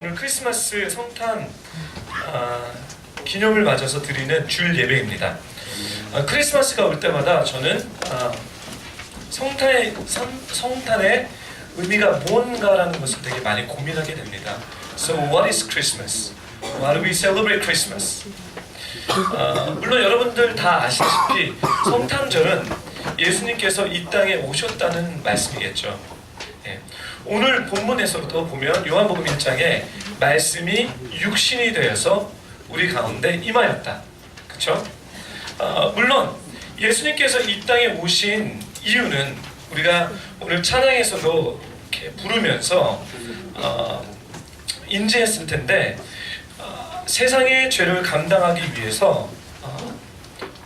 오늘 크리스마스 성탄 기념을 맞아서 드리는 줄 예배입니다. 크리스마스가 올 때마다 저는 성탄의 의미가 뭔가라는 것을 되게 많이 고민하게 됩니다. So what is Christmas? Why do we celebrate Christmas? 물론 여러분들 다 아시다시피 성탄절은 예수님께서 이 땅에 오셨다는 말씀이겠죠. 예. 오늘 본문에서부터 보면 요한복음 1장에 말씀이 육신이 되어서 우리 가운데 임하였다. 그렇죠? 물론 예수님께서 이 땅에 오신 이유는 우리가 오늘 찬양에서도 이렇게 부르면서 인지했을 텐데 세상의 죄를 감당하기 위해서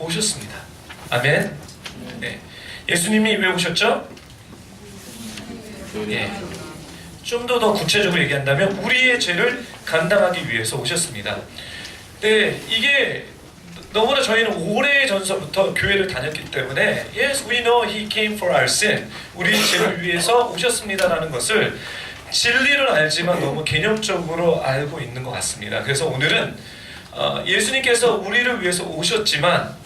오셨습니다. 아멘. 네. 예수님이 왜 오셨죠? 예. 좀 더 구체적으로 얘기한다면 우리의 죄를 감당하기 위해서 오셨습니다. 네, 이게 너무나 저희는 오래전서부터 교회를 다녔기 때문에 Yes, we know He came for our sin. 우리의 죄를 위해서 오셨습니다라는 것을 진리를 알지만 너무 개념적으로 알고 있는 것 같습니다. 그래서 오늘은 예수님께서 우리를 위해서 오셨지만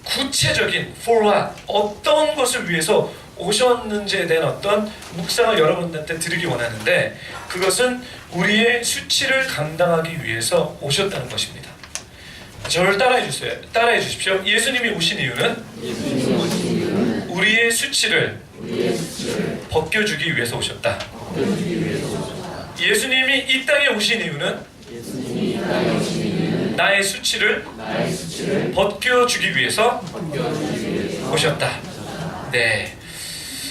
구체적인 for what, 어떤 것을 위해서 오셨는지에 대한 어떤 묵상을 여러분들한테 드리기 원하는데 그것은 우리의 수치를 감당하기 위해서 오셨다는 것입니다. 저를 따라해 주십시오. 예수님이 오신 이유는 우리의 수치를 벗겨주기 위해서 오셨다. 예수님이 이 땅에 오신 이유는 나의 수치를 벗겨주기 위해서 오셨다. 네.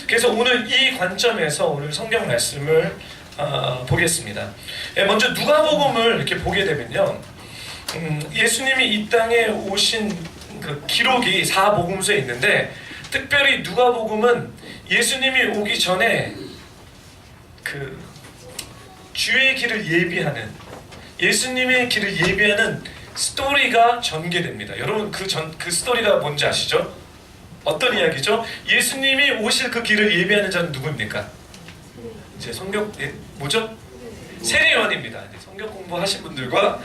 그래서 오늘 이 관점에서 오늘 성경 말씀을 보겠습니다. 먼저 누가복음을 이렇게 보게 되면요, 예수님이 이 땅에 오신 그 기록이 사복음서에 있는데 특별히 누가복음은 예수님이 오기 전에 그 주의 길을 예비하는 예수님의 길을 예비하는 스토리가 전개됩니다. 여러분 그 스토리가 뭔지 아시죠? 어떤 이야기죠? 예수님이 오실 그 길을 예비하는 자는 누구입니까? 이제 성경 뭐죠? 세례 요한입니다. 성경 공부하신 분들과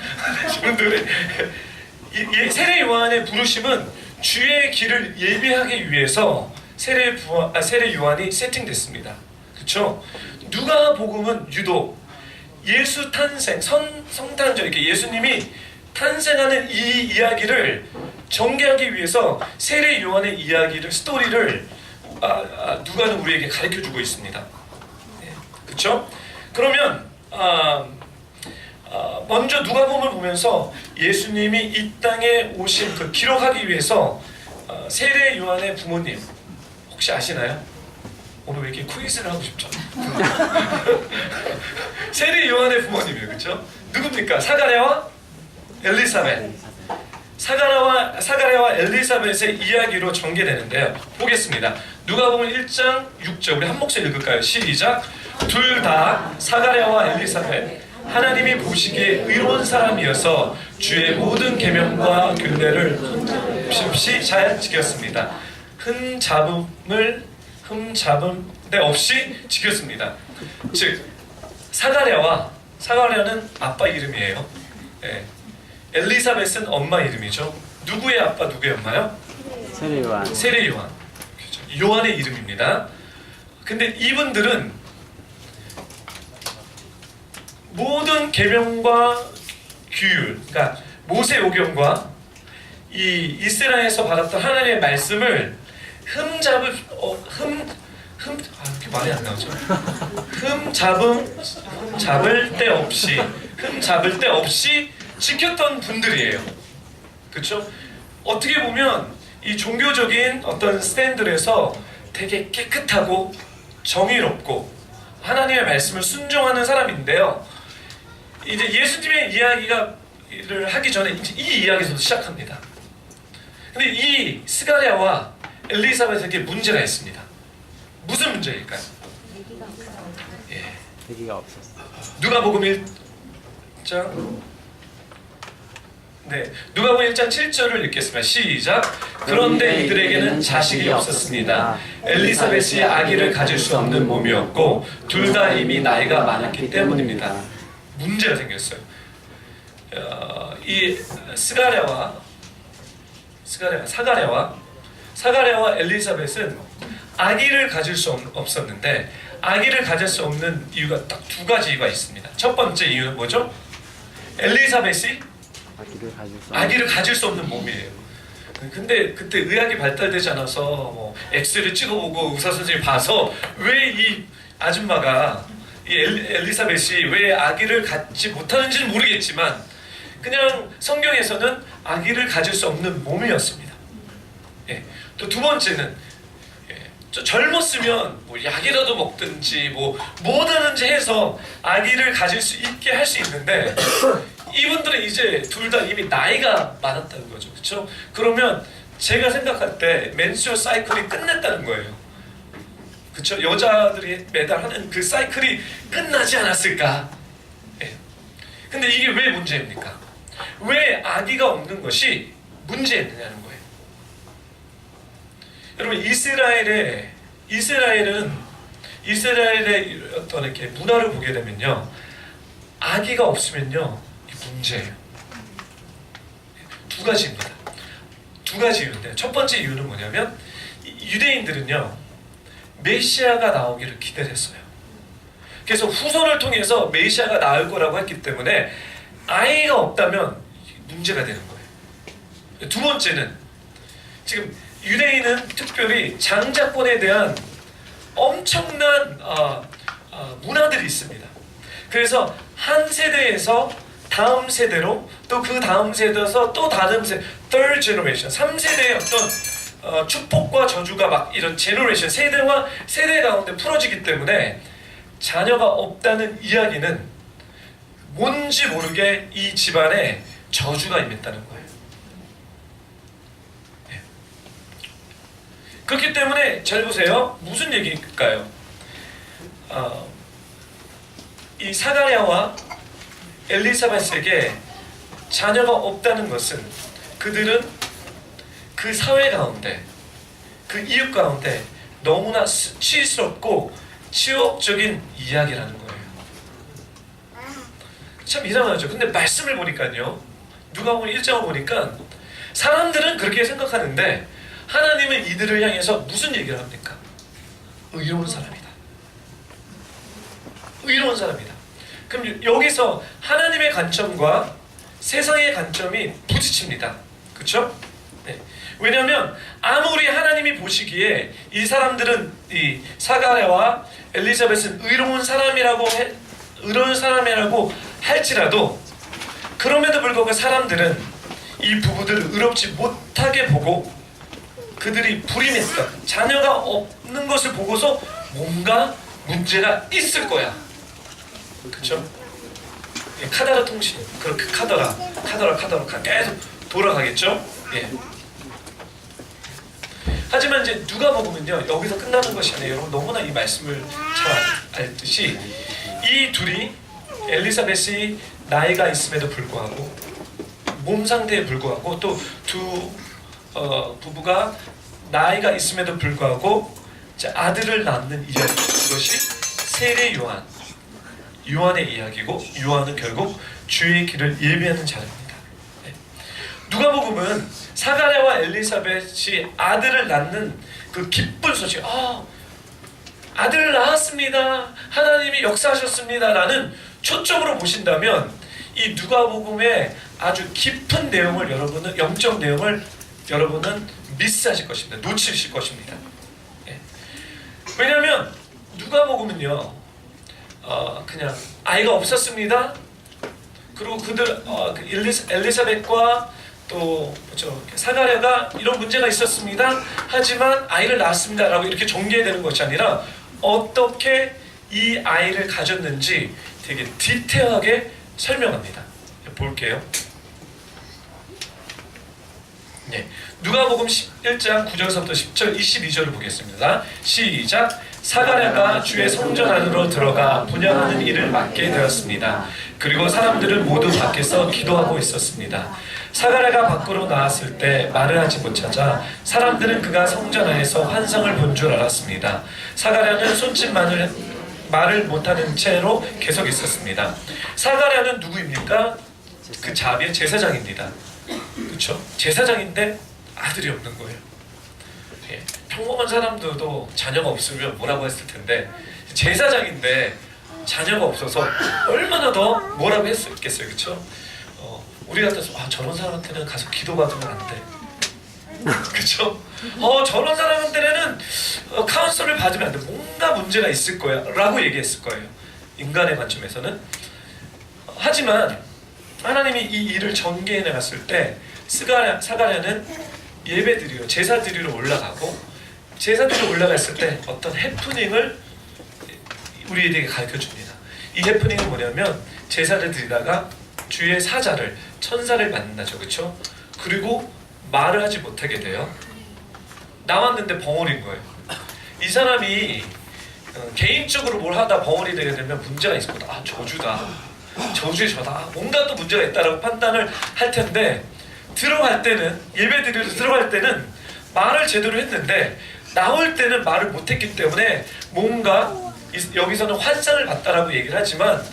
분들의 세례 요한의 부르심은 주의 길을 예비하기 위해서 세례 요한이 세팅됐습니다. 그렇죠? 누가복음은 유독 예수 탄생 성탄절 이렇게 예수님이 탄생하는 이 이야기를 전개하기 위해서 세례 요한의 이야기를 스토리를 누가는 우리에게 가르쳐주고 있습니다. 네, 그렇죠? 그러면 먼저 누가복음을 보면서 예수님이 이 땅에 오신 그 기록하기 위해서 세례 요한의 부모님 혹시 아시나요? 오늘 왜 이렇게 퀴즈를 하고 싶죠? 세례 요한의 부모님이에요, 그렇죠? 누굽니까? 사가랴와 엘리사벳. 사가랴와 엘리사벳의 이야기로 전개되는데요. 보겠습니다. 누가복음 1장 6절 우리 한 목소리 읽을까요? 시작. 둘 다 사가랴와 엘리사벳 하나님이 보시기에 의로운 사람이어서 주의 모든 계명과 규례를 흠잡음없이 잘 지켰습니다. 흠잡음데 없이 지켰습니다. 즉 사가랴는 아빠 이름이에요. 네. 엘리사벳은 엄마 이름이죠. 누구의 아빠 누구의 엄마요? 세례 요한. 그렇죠. 요한의 이름입니다. 근데 이분들은 모든 계명과 규율, 그러니까 모세오경과 이 이스라엘에서 받았던 하나님의 말씀을 이렇게 말이 안 나오죠. 흠잡을 데 없이 지켰던 분들이에요. 그렇죠? 어떻게 보면 이 종교적인 어떤 스탠드에서 되게 깨끗하고 정의롭고 하나님의 말씀을 순종하는 사람인데요. 이제 예수님의 이야기를 하기 전에 이제 이 이야기에서도 시작합니다. 근데 이 스가랴와 엘리사벳에게 문제가 있습니다. 무슨 문제일까요? 아기가 없었어. 누가복음 1장 누가복음 1장 7절을 읽겠습니다. 시작. 그런데 이들에게는 자식이 없었습니다. 엘리사벳이 아기를 가질 수 없는 몸이었고 둘 다 이미 나이가 많았기 때문입니다. 문제가 생겼어요. 이 사가랴와 엘리사벳은 아기를 가질 수 없었는데, 아기를 가질 수 없는 이유가 딱 두 가지가 있습니다. 첫 번째 이유는 뭐죠? 엘리사벳이 아기를 가질 수 없는 몸이에요. 근데 그때 의학이 발달되지 않아서 뭐 엑스를 찍어보고 의사 선생님이 봐서 왜 이 아줌마가, 이 엘리사벳이 왜 아기를 갖지 못하는지는 모르겠지만 그냥 성경에서는 아기를 가질 수 없는 몸이었습니다. 예. 또 두 번째는, 젊었으면 뭐 약이라도 먹든지 뭐 뭐든지 해서 아기를 가질 수 있게 할 수 있는데 이분들은 이제 둘 다 이미 나이가 많았다는 거죠. 그렇죠? 그러면 제가 생각할 때 맨슈어 사이클이 끝났다는 거예요. 그렇죠? 여자들이 매달 하는 그 사이클이 끝나지 않았을까? 예. 근데 이게 왜 문제입니까? 왜 아기가 없는 것이 문제였느냐는 거예요. 여러분, 이스라엘의 어떤 이렇게 문화를 보게 되면요, 아기가 없으면요 문제예요. 두 가지입니다. 두 가지 이유인데, 첫 번째 이유는 뭐냐면 유대인들은요 메시아가 나오기를 기대했어요. 그래서 후손을 통해서 메시아가 나올 거라고 했기 때문에 아이가 없다면 문제가 되는 거예요. 두 번째는, 지금 유대인은 특별히 장자권에 대한 엄청난 문화들이 있습니다. 그래서 한 세대에서 다음 세대로, 또 그 다음 세대에서 또 다른 third generation, 3세대의 어떤 축복과 저주가 막 이런 제너레이션, 세대와 세대 가운데 풀어지기 때문에 자녀가 없다는 이야기는 뭔지 모르게 이 집안에 저주가 임했다는 거예요. 네. 그렇기 때문에 잘 보세요. 무슨 얘기일까요? 이 사가랴와 엘리사벳에게 자녀가 없다는 것은 그들은 그 사회 가운데, 그 이웃 가운데 너무나 수치스럽고 치욕적인 이야기라는 거예요. 참 이상하죠. 근데 말씀을 보니까요, 누가복음 1장을 보니까 사람들은 그렇게 생각하는데 하나님은 이들을 향해서 무슨 얘기를 합니까? 의로운 사람이다. 의로운 사람이다. 그럼 여기서 하나님의 관점과 세상의 관점이 부딪힙니다. 그렇죠? 네. 왜냐하면 아무리 하나님이 보시기에 이 사람들은, 이 사가랴와 엘리사벳은 의로운 사람이라고 할지라도, 그럼에도 불구하고 사람들은 이 부부들을 의롭지 못하게 보고 그들이 불임했다, 자녀가 없는 것을 보고서 뭔가 문제가 있을 거야. 그렇죠? 카더라 통신, 그렇게 카더라 계속 돌아가겠죠? 예. 하지만 이제 누가복음은요 여기서 끝나는 것이 아니에요. 여러분 너무나 이 말씀을 잘 알듯이 이 둘이, 엘리사벳이 나이가 있음에도 불구하고, 몸 상태에 불구하고, 또 두 부부가 나이가 있음에도 불구하고 아들을 낳는 이야기, 그것이 세례 요한의 이야기고, 요한은 결국 주의 길을 예비하는 자입니다. 네. 누가복음은 사가랴와 엘리사벳이 아들을 낳는 그 기쁜 소식, 아들을 낳았습니다, 하나님이 역사하셨습니다 라는 초점으로 보신다면 이 누가복음의 아주 깊은 내용을, 여러분은 영적 내용을 여러분은 미스하실 것입니다. 놓치실 것입니다. 네. 왜냐하면 누가복음은요 그냥 아이가 없었습니다, 그리고 그들 엘리사벳과 또 사가랴가 이런 문제가 있었습니다, 하지만 아이를 낳았습니다 라고 이렇게 전개되는 것이 아니라 어떻게 이 아이를 가졌는지 되게 디테일하게 설명합니다. 볼게요. 네, 누가복음 11장 9절부터 10절 22절을 보겠습니다. 시작. 사가랴가 주의 성전 안으로 들어가 분향하는 일을 맡게 되었습니다. 그리고 사람들은 모두 밖에서 기도하고 있었습니다. 사가랴가 밖으로 나왔을 때 말을 하지 못하자 사람들은 그가 성전 안에서 환상을 본 줄 알았습니다. 사가랴는 손짓만을 말을 못하는 채로 계속 있었습니다. 사가랴는 누구입니까? 그 자비의 제사장입니다. 그렇죠? 제사장인데 아들이 없는 거예요. 예, 평범한 사람들도 자녀가 없으면 뭐라고 했을 텐데 제사장인데 자녀가 없어서 얼마나 더 뭐라고 했겠어요, 그렇죠? 우리 같아서 저런 사람한테는 가서 기도받으면 안 돼, 그렇죠? 저런 사람한테는 카운슬을 받으면 안 돼, 뭔가 문제가 있을 거야 라고 얘기했을 거예요, 인간의 관점에서는. 하지만 하나님이 이 일을 전개해 나갔을 때 사가랴는 예배드리러, 제사드리러 올라가고, 제사드리러 올라갔을 때 어떤 해프닝을 우리에게 가르쳐줍니다. 이 해프닝은 뭐냐면 제사를 드리다가 주의 사자를, 천사를 만나죠, 그렇죠? 그리고 말을 하지 못하게 돼요. 나왔는데 벙어리인 거예요. 이 사람이 개인적으로 뭘 하다 벙어리 되게 되면 문제가 있을 거다. 저주다, 저주의 저다, 뭔가 또 문제가 있다라고 판단을 할 텐데, 들어갈 때는, 예배드리러 들어갈 때는 말을 제대로 했는데 나올 때는 말을 못했기 때문에 뭔가 여기서는 환상을 봤다라고 얘기를 하지만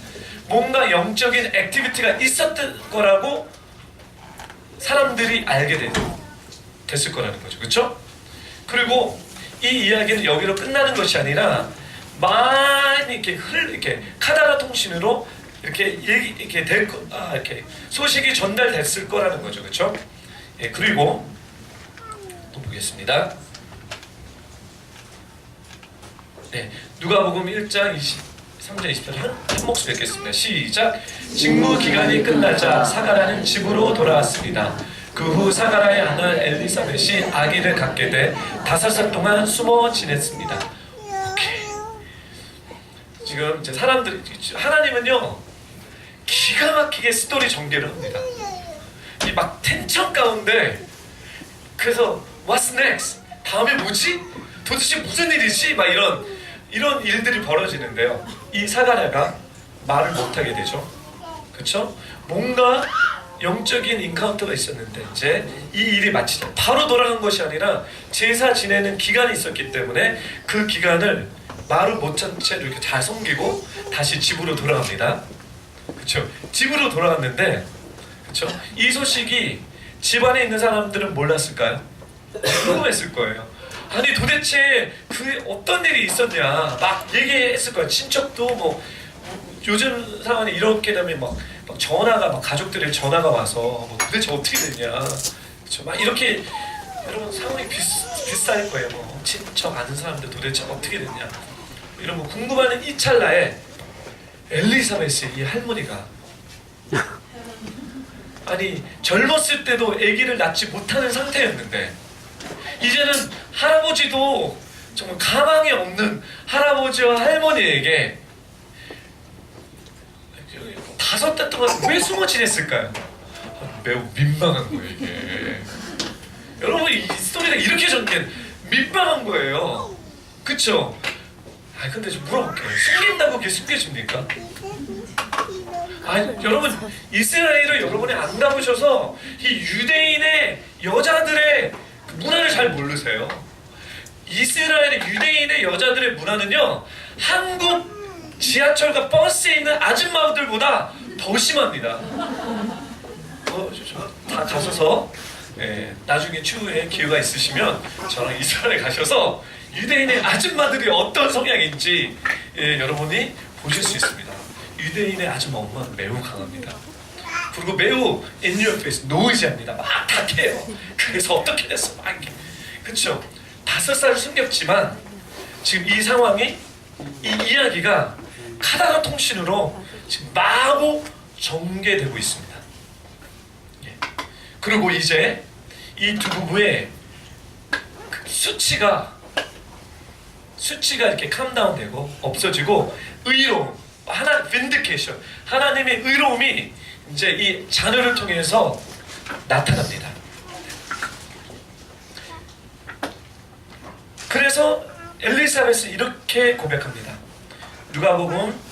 뭔가 영적인 액티비티가 있었던 거라고 사람들이 알게 됐을 거라는 거죠, 그렇죠? 그리고 이 이야기는 여기로 끝나는 것이 아니라 많이 이렇게 카다라 통신으로 이렇게 이렇게 소식이 전달됐을 거라는 거죠, 그렇죠? 예, 그리고 또 보겠습니다. 네, 누가복음 1장 23절 20절 한 목소리 읽겠습니다. 시작. 직무 기간이 끝나자 사가랴는 집으로 돌아왔습니다. 그 후 사가랴의 아내 엘리사벳이 아기를 갖게 돼 5살 동안 숨어 지냈습니다. 오케이. 지금 이제 사람들이, 하나님은요 기가 막히게 스토리 전개를 합니다. 이 막 텐션 가운데, 그래서 What's next? 다음에 뭐지? 도대체 무슨 일이지? 막 이런 일들이 벌어지는데요. 이 사가랴가 말을 못하게 되죠. 그렇죠? 뭔가 영적인 인카운터가 있었는데 이제 이 일이 마치자 바로 돌아간 것이 아니라 제사 지내는 기간이 있었기 때문에 그 기간을 말을 못한 채로 이렇게 잘 섬기고 다시 집으로 돌아갑니다. 그렇죠? 집으로 돌아갔는데, 그렇죠? 이 소식이 집안에 있는 사람들은 몰랐을까요? 궁금했을 거예요. 아니 도대체 그 어떤 일이 있었냐 막 얘기했을 거예요. 친척도 뭐 요즘 상황이 이렇게 되면 막 전화가, 막 가족들의 전화가 와서 뭐 도대체 어떻게 됐냐, 그렇죠? 막 이렇게 여러분 상황이 비슷할 거예요. 뭐 친척 아는 사람들 도대체 어떻게 됐냐 이런 거 궁금하는 이 찰나에 엘리사벳이, 이 할머니가 아니 젊었을 때도 아기를 낳지 못하는 상태였는데 이제는 할아버지도 정말 가망이 없는 할아버지와 할머니에게 5달 동안 왜 숨어 지냈을까요? 매우 민망한 거예요, 이게. 여러분, 이 스토리가 이렇게 전개된, 민망한 거예요. 그쵸? 근데 좀 물어볼게요. 숨긴다고 그게 숨겨집니까? 여러분, 이스라엘을 여러분이 안 가보셔서 이 유대인의 여자들의 문화를 잘 모르세요. 이스라엘의 유대인의 여자들의 문화는요, 한국 지하철과 버스에 있는 아줌마들보다 더 심합니다. 다 가셔서 나중에 추후에 기회가 있으시면 저랑 이스라엘 가셔서 유대인의 아줌마들이 어떤 성향인지 여러분이 보실 수 있습니다. 유대인의 아줌마 엄마는 매우 강합니다. 그리고 매우 in your face, 노이즈합니다. 막 탁해요. 그래서 어떻게 됐어? 막 이렇게. 그쵸? 5살을 숨겼지만 지금 이 상황이, 이 이야기가 카다라 통신으로 지금 마구 전개되고 있습니다. 예. 그리고 이제 이 두 부부의 수치가 이렇게 캄다운되고 없어지고 의로움, vindication, 하나님의 의로움이 이제 이 자녀를 통해서 나타납니다. 그래서 엘리사벳은 이렇게 고백합니다. 누가복음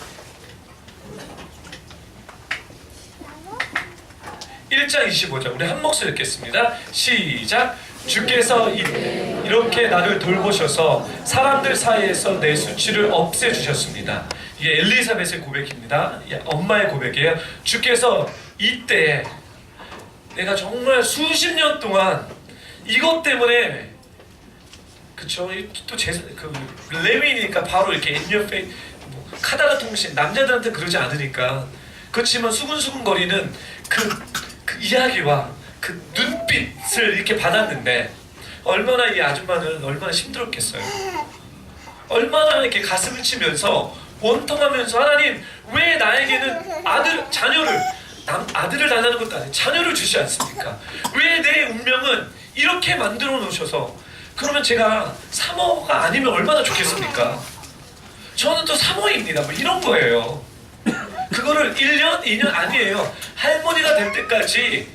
1장 25절, 우리 한 목소리 읽겠습니다. 시작. 주께서 이렇게 나를 돌보셔서 사람들 사이에서 내 수치를 없애주셨습니다. 이게 엘리사벳의 고백입니다. 엄마의 고백이에요. 주께서 이때 내가 정말 수십 년 동안 이것 때문에 그쵸 그 레위니까 바로 이렇게 인여페 뭐 카다라 통신 남자들한테 그러지 않으니까 그렇지만 수근수근 거리는 그 이야기와 그 눈빛을 이렇게 받았는데 얼마나 이 아줌마는 얼마나 힘들었겠어요. 얼마나 이렇게 가슴을 치면서 원통하면서 하나님 왜 나에게는 아들을 달라는 것도 아니고 자녀를 주지 않습니까? 왜 내 운명은 이렇게 만들어 놓으셔서 그러면 제가 사모가 아니면 얼마나 좋겠습니까? 저는 또 사모입니다. 뭐 이런 거예요. 그거를 1년, 2년 아니에요. 할머니가 될 때까지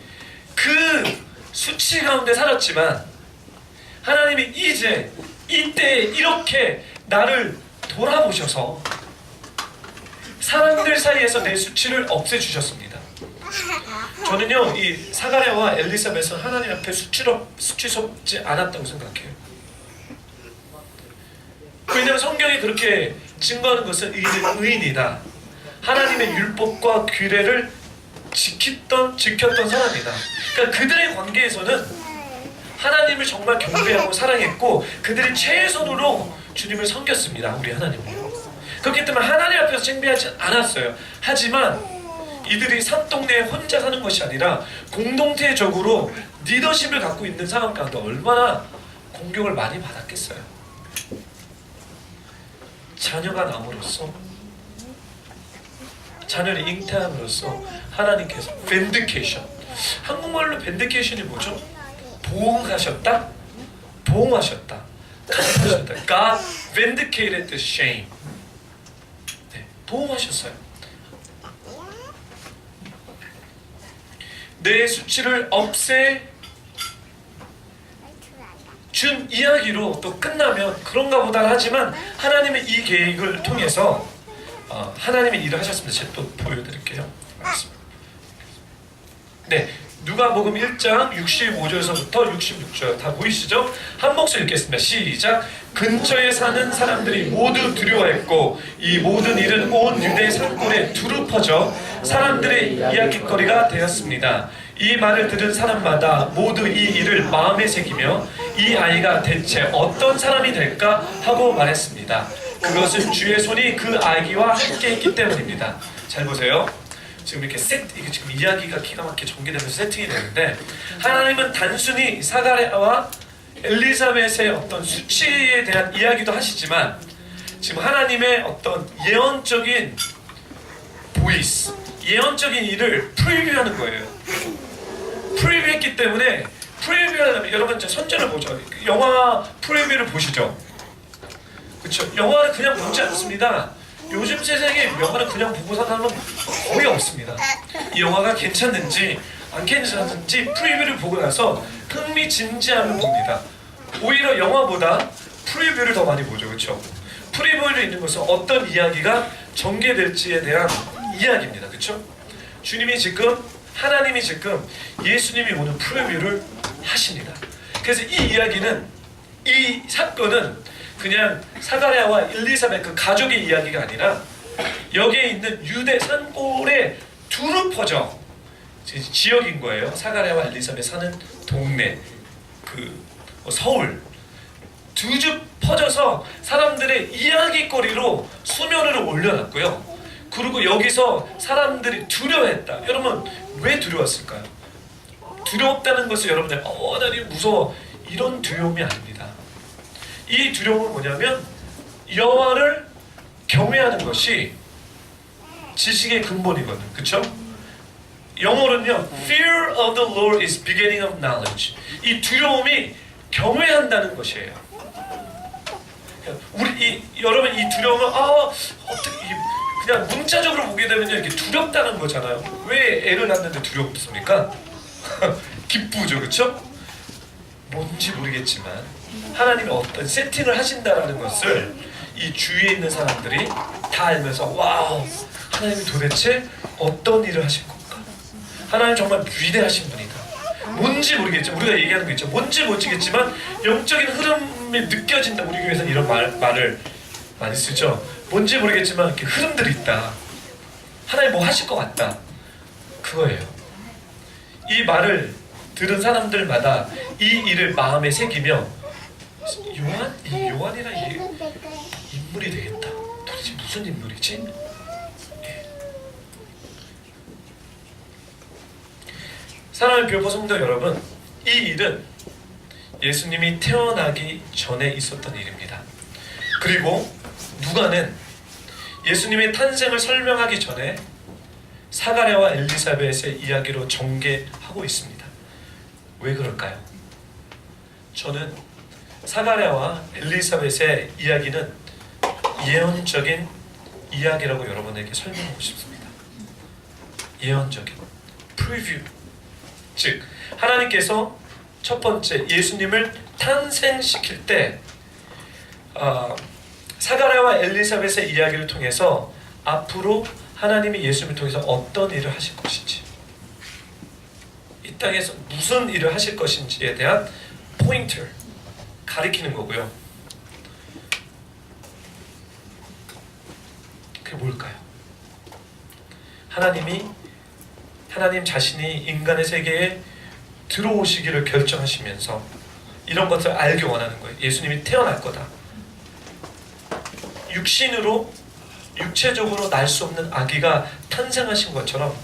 그 수치 가운데 살았지만 하나님이 이때 이렇게 나를 돌아보셔서 사람들 사이에서 내 수치를 없애주셨습니다. 저는요 이 사가랴와 엘리사벳은 하나님 앞에 수치스럽지 않았다고 생각해요. 왜냐하면 성경이 그렇게 증거하는 것은 의인이다. 하나님의 율법과 규례를 지켰던 사람이다. 그러니까 그들의 관계에서는 하나님을 정말 경배하고 사랑했고 그들이 최선으로 주님을 섬겼습니다. 우리 하나님을요. 그렇기 때문에 하나님 앞에서 쟁배하지 않았어요. 하지만 이들이 산동네에 혼자 사는 것이 아니라 공동체적으로 리더십을 갖고 있는 상황 가운데 얼마나 공격을 많이 받았겠어요. 자녀가 남으로써 자녀를 잉태함으로써 하나님께서 vindication, 한국말로 vindication이 뭐죠? 보응하셨다? 보응하셨다. 가능하셨다. God vindicated the shame. 네, 보응하셨어요. 내 수치를 없애 준 이야기로 또 끝나면 그런가 보다 하지만 하나님의 이 계획을 통해서 하나님의 일을 하셨습니다. 제가 또 보여드릴게요. 네, 누가복음 1장 65절에서부터 66절 다 보이시죠? 한 목소리 읽겠습니다. 시작. 근처에 사는 사람들이 모두 두려워했고 이 모든 일은 온 유대 산골에 두루 퍼져 사람들의 이야깃거리가 되었습니다. 이 말을 들은 사람마다 모두 이 일을 마음에 새기며 이 아이가 대체 어떤 사람이 될까 하고 말했습니다. 그것은 주의 손이 그 아기와 함께 있기 때문입니다. 잘 보세요. 지금 이렇게 이게 지금 이야기가 기가 막히게 전개되면서 세팅이 되는데 하나님은 단순히 사가랴와 엘리사벳의 어떤 수치에 대한 이야기도 하시지만 지금 하나님의 어떤 예언적인 보이스, 예언적인 일을 프리뷰하는 거예요. 프리뷰했기 때문에 프리뷰하려면 여러분 이제 선전을 보죠. 영화 프리뷰를 보시죠. 그렇죠? 영화는 그냥 보지 않습니다. 요즘 세상에 영화를 그냥 보고 사는 사람은 거의 없습니다. 이 영화가 괜찮는지 안 괜찮은지 프리뷰를 보고 나서 흥미진지함을 봅니다. 오히려 영화보다 프리뷰를 더 많이 보죠. 그렇죠? 프리뷰를 있는 것은 어떤 이야기가 전개될지에 대한 이야기입니다. 그렇죠? 하나님이 지금 예수님이 오는 프리뷰를 하십니다. 그래서 이 이야기는, 이 사건은 그냥 사가랴와 엘리사벳 그 가족의 이야기가 아니라 여기에 있는 유대 산골에 두루 퍼져 지역인 거예요. 사가랴와 엘리사벳 사는 동네, 서울 두 집 퍼져서 사람들의 이야기거리로 수면으로 올려놨고요. 그리고 여기서 사람들이 두려워했다. 여러분 왜 두려웠을까요? 두렵다는 것은 여러분들 나는 무서워 이런 두려움이 아닙니다. 이 두려움은 뭐냐면 여호와를 경외하는 것이 지식의 근본이거든요. 그렇죠? 영어로는요, Fear of the Lord is beginning of knowledge. 이 두려움이 경외한다는 것이에요. 여러분 이 두려움은 어떻게 그냥 문자적으로 보게 되면 이렇게 두렵다는 거잖아요. 왜 애를 낳는데 두렵습니까? 기쁘죠, 그렇죠? 뭔지 모르겠지만 하나님이 어떤 세팅을 하신다라는 것을 이 주위에 있는 사람들이 다 알면서 와우, 하나님이 도대체 어떤 일을 하실 건가? 하나님 정말 위대하신 분이다. 뭔지 모르겠죠. 우리가 얘기하는 거 있죠. 뭔지 모르겠지만 영적인 흐름이 느껴진다. 우리 교회에서는 이런 말을 많이 쓰죠. 뭔지 모르겠지만 이렇게 흐름들이 있다. 하나님 뭐 하실 것 같다. 그거예요. 이 말을 들은 사람들마다 이 일을 마음에 새기며 요한이란 이 인물이 되겠다. 도대체 무슨 인물이지? 예. 사랑하는 교포 성도 여러분, 이 일은 예수님이 태어나기 전에 있었던 일입니다. 그리고 누가는 예수님의 탄생을 설명하기 전에 사가랴와 엘리사벳의 이야기로 전개하고 있습니다. 왜 그럴까요? 저는 사가랴와 엘리사벳의 이야기는 예언적인 이야기라고 여러분에게 설명하고 싶습니다. 예언적인 프리뷰, 즉 하나님께서 첫 번째 예수님을 탄생시킬 때 사가랴와 엘리사벳의 이야기를 통해서 앞으로 하나님이 예수님을 통해서 어떤 일을 하실 것인지, 이 땅에서 무슨 일을 하실 것인지에 대한 포인트를 가리키는 거고요. 그게 뭘까요? 하나님 자신이 인간의 세계에 들어오시기를 결정하시면서 이런 것을 알기 원하는 거예요. 예수님이 태어날 거다. 육체적으로 날 수 없는 아기가 탄생하신 것처럼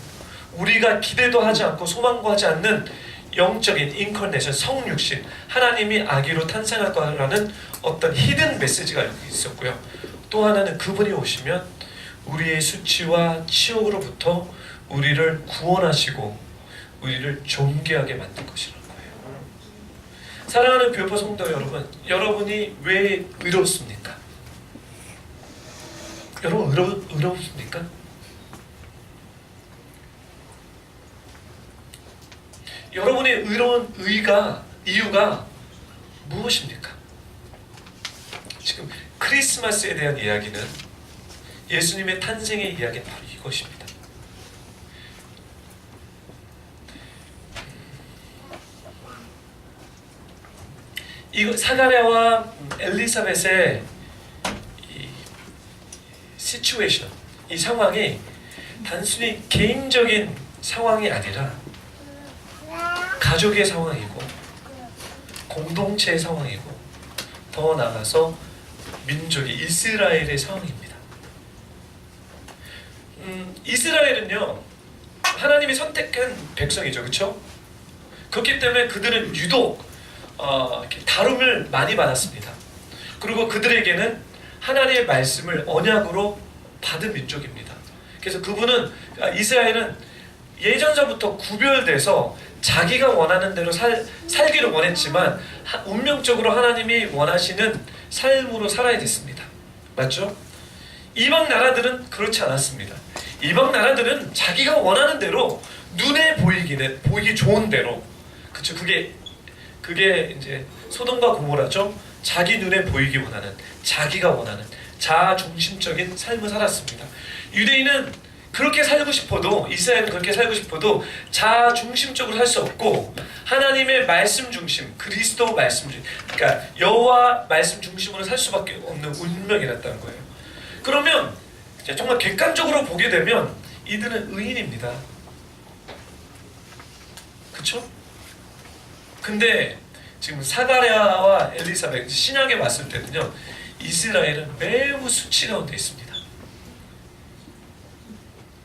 우리가 기대도 하지 않고 소망도 하지 않는 영적인 인커네이션, 성육신, 하나님이 아기로 탄생할 거라는 어떤 히든 메시지가 여기 있었고요. 또 하나는 그분이 오시면 우리의 수치와 치욕으로부터 우리를 구원하시고 우리를 존귀하게 만들 것이라는 거예요. 사랑하는 교포 성도 여러분, 여러분이 왜 의롭습니까? 여러분 의롭습니까? 여러분의 의로운 이유가 무엇입니까? 지금 크리스마스에 대한 이야기는, 예수님의 탄생의 이야기는 바로 이것입니다. 이거 사가랴와 엘리사벳의 이 시츄에이션, 이 상황이 단순히 개인적인 상황이 아니라 가족의 상황이고 공동체의 상황이고 더 나아가서 민족이 이스라엘의 상황입니다. 이스라엘은요, 하나님이 선택한 백성이죠, 그렇죠? 그렇기 때문에 그들은 유독 이렇게 다룸을 많이 받았습니다. 그리고 그들에게는 하나님의 말씀을 언약으로 받은 민족입니다. 그래서 이스라엘은 예전서부터 구별돼서 자기가 원하는 대로 살기를 원했지만 운명적으로 하나님이 원하시는 삶으로 살아야 됐습니다. 맞죠? 이방 나라들은 그렇지 않았습니다. 이방 나라들은 자기가 원하는 대로 눈에 보이기 좋은 대로, 그렇죠? 그게 이제 소돔과 고모라죠. 자기 눈에 보이기 원하는, 자기가 원하는 자아중심적인 삶을 살았습니다. 유대인은 그렇게 살고 싶어도, 이스라엘은 그렇게 살고 싶어도 자아중심적으로 살 수 없고 하나님의 말씀 중심, 그리스도 말씀 중심, 그러니까 여호와 말씀 중심으로 살 수밖에 없는 운명이었다는 거예요. 그러면 정말 객관적으로 보게 되면 이들은 의인입니다. 그렇죠? 근데 지금 사가랴와 엘리사벳, 신약에 왔을 때는요, 이스라엘은 매우 수치 가운데 있습니다.